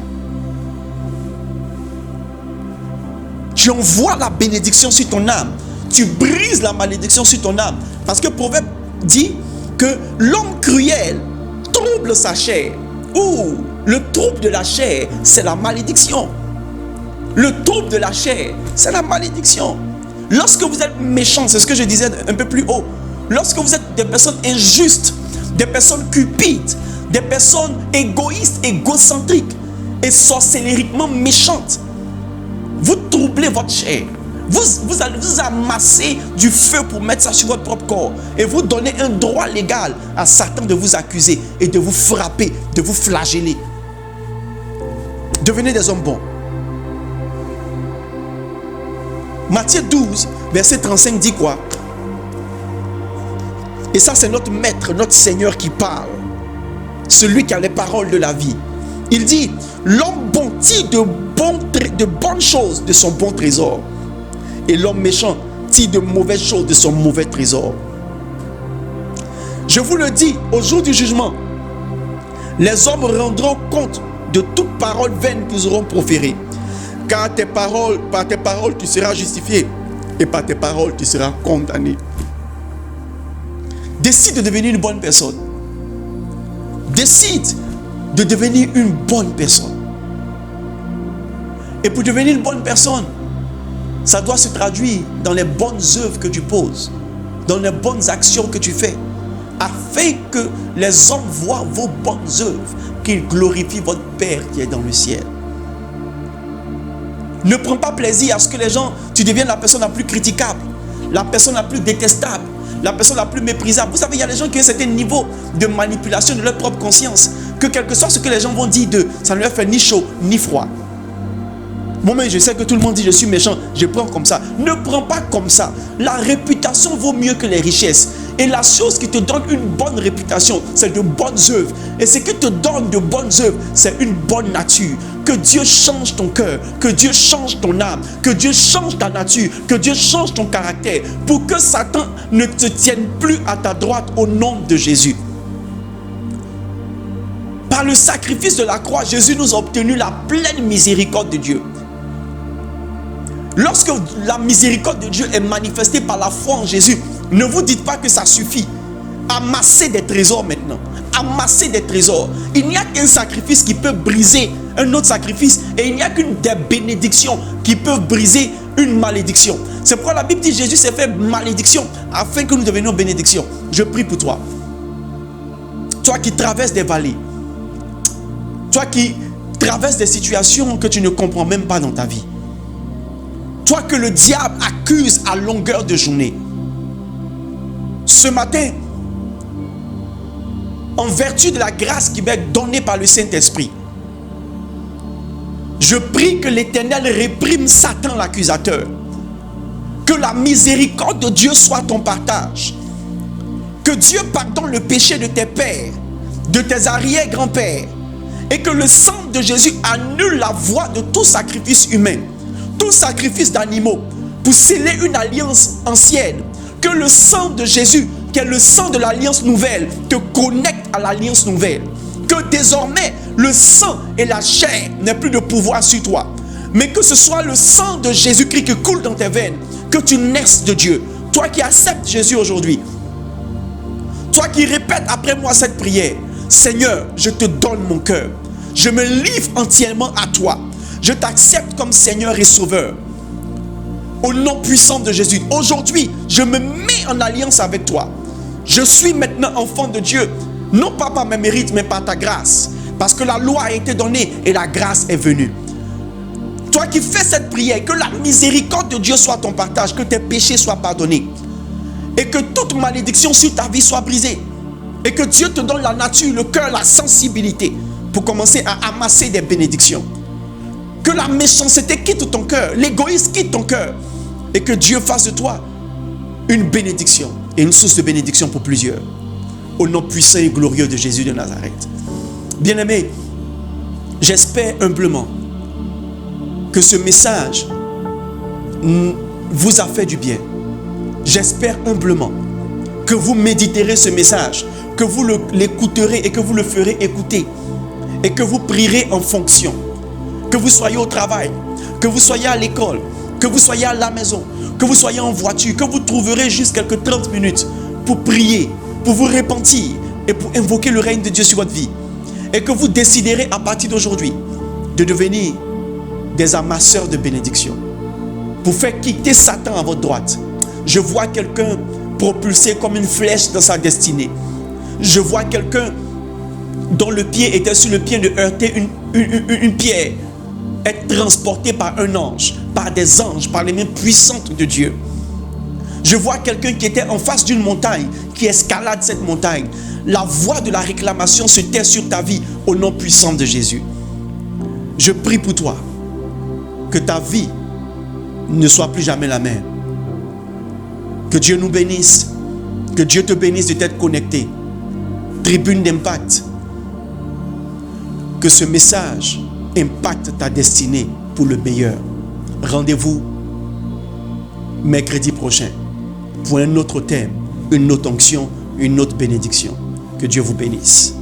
Tu envoies la bénédiction sur ton âme. Tu brises la malédiction sur ton âme. Parce que le Proverbe dit que l'homme cruel trouble sa chair. Ouh, le trouble de la chair, c'est la malédiction. Le trouble de la chair, c'est la malédiction. Lorsque vous êtes méchant, c'est ce que je disais un peu plus haut. Lorsque vous êtes des personnes injustes, des personnes cupides, des personnes égoïstes, égocentriques et sorcellériquement méchantes, vous troublez votre chair. Vous allez vous amasser du feu pour mettre ça sur votre propre corps. Et vous donnez un droit légal à Satan de vous accuser et de vous frapper, de vous flageller. Devenez des hommes bons. Matthieu 12, verset 35 dit quoi? Et ça, c'est notre maître, notre Seigneur qui parle. Celui qui a les paroles de la vie. Il dit, l'homme bon tire de bonnes choses de son bon trésor. Et l'homme méchant tire de mauvaises choses de son mauvais trésor. Je vous le dis, au jour du jugement, Les hommes rendront compte de toute parole vaine qu'ils auront proférée. Car par tes paroles, tu seras justifié. Et par tes paroles, tu seras condamné. Décide de devenir une bonne personne. Décide de devenir une bonne personne. Et pour devenir une bonne personne, ça doit se traduire dans les bonnes œuvres que tu poses, dans les bonnes actions que tu fais, afin que les hommes voient vos bonnes œuvres, qu'ils glorifient votre Père qui est dans le ciel. Ne prends pas plaisir à ce que les gens, tu deviennes la personne la plus critiquable, la personne la plus détestable, la personne la plus méprisable. Vous savez, il y a des gens qui ont un certain niveau de manipulation de leur propre conscience, que quel que soit ce que les gens vont dire d'eux, ça ne leur fait ni chaud ni froid. Moi-même, je sais que tout le monde dit je suis méchant, je prends comme ça. Ne prends pas comme ça. La réputation vaut mieux que les richesses. Et la chose qui te donne une bonne réputation, c'est de bonnes œuvres. Et ce qui te donne de bonnes œuvres, c'est une bonne nature. Que Dieu change ton cœur, que Dieu change ton âme, que Dieu change ta nature, que Dieu change ton caractère, pour que Satan ne te tienne plus à ta droite au nom de Jésus. Par le sacrifice de la croix, Jésus nous a obtenu la pleine miséricorde de Dieu. Lorsque la miséricorde de Dieu est manifestée par la foi en Jésus, ne vous dites pas que ça suffit. Amassez des trésors maintenant. Amassez des trésors. Il n'y a qu'un sacrifice qui peut briser un autre sacrifice. Et il n'y a qu'une des bénédictions qui peuvent briser une malédiction. C'est pourquoi la Bible dit que Jésus s'est fait malédiction afin que nous devenions bénédiction. Je prie pour toi. Toi qui traverses des vallées. Toi qui traverses des situations que tu ne comprends même pas dans ta vie. Toi que le diable accuse à longueur de journée. Ce matin, en vertu de la grâce qui m'est donnée par le Saint-Esprit, je prie que l'Éternel réprime Satan l'accusateur. Que la miséricorde de Dieu soit ton partage. Que Dieu pardonne le péché de tes pères, de tes arrière-grands-pères. Et que le sang de Jésus annule la voix de tout sacrifice humain. Tout sacrifice d'animaux pour sceller une alliance ancienne. Que le sang de Jésus, qui est le sang de l'alliance nouvelle, te connecte à l'alliance nouvelle. Que désormais le sang et la chair n'aient plus de pouvoir sur toi, mais que ce soit le sang de Jésus-Christ qui coule dans tes veines. Que tu naisses de Dieu. Toi qui acceptes Jésus aujourd'hui, toi qui répètes après moi cette prière: Seigneur, je te donne mon cœur, je me livre entièrement à toi. Je t'accepte comme Seigneur et Sauveur. Au nom puissant de Jésus, aujourd'hui, je me mets en alliance avec toi. Je suis maintenant enfant de Dieu, non pas par mes mérites, mais par ta grâce. Parce que la loi a été donnée et la grâce est venue. Toi qui fais cette prière, que la miséricorde de Dieu soit ton partage, que tes péchés soient pardonnés. Et que toute malédiction sur ta vie soit brisée. Et que Dieu te donne la nature, le cœur, la sensibilité pour commencer à amasser des bénédictions. Que la méchanceté quitte ton cœur, l'égoïsme quitte ton cœur. Et que Dieu fasse de toi une bénédiction et une source de bénédiction pour plusieurs. Au nom puissant et glorieux de Jésus de Nazareth. Bien-aimés, j'espère humblement que ce message vous a fait du bien. J'espère humblement que vous méditerez ce message, que vous l'écouterez et que vous le ferez écouter. Et que vous prierez en fonction. Que vous soyez au travail, que vous soyez à l'école, que vous soyez à la maison, que vous soyez en voiture, que vous trouverez juste quelques 30 minutes pour prier, pour vous repentir et pour invoquer le règne de Dieu sur votre vie. Et que vous déciderez à partir d'aujourd'hui de devenir des amasseurs de bénédictions. Pour faire quitter Satan à votre droite. Je vois quelqu'un propulsé comme une flèche dans sa destinée. Je vois quelqu'un dont le pied était sur le pied de heurter une pierre. Être transporté par un ange, par des anges, par les mains puissantes de Dieu. Je vois quelqu'un qui était en face d'une montagne, qui escalade cette montagne. La voix de la réclamation se tait sur ta vie au nom puissant de Jésus. Je prie pour toi que ta vie ne soit plus jamais la même. Que Dieu nous bénisse, que Dieu te bénisse de t'être connecté. Tribune d'impact. Que ce message impacte ta destinée pour le meilleur. Rendez-vous mercredi prochain pour un autre thème, une autre onction, une autre bénédiction. Que Dieu vous bénisse.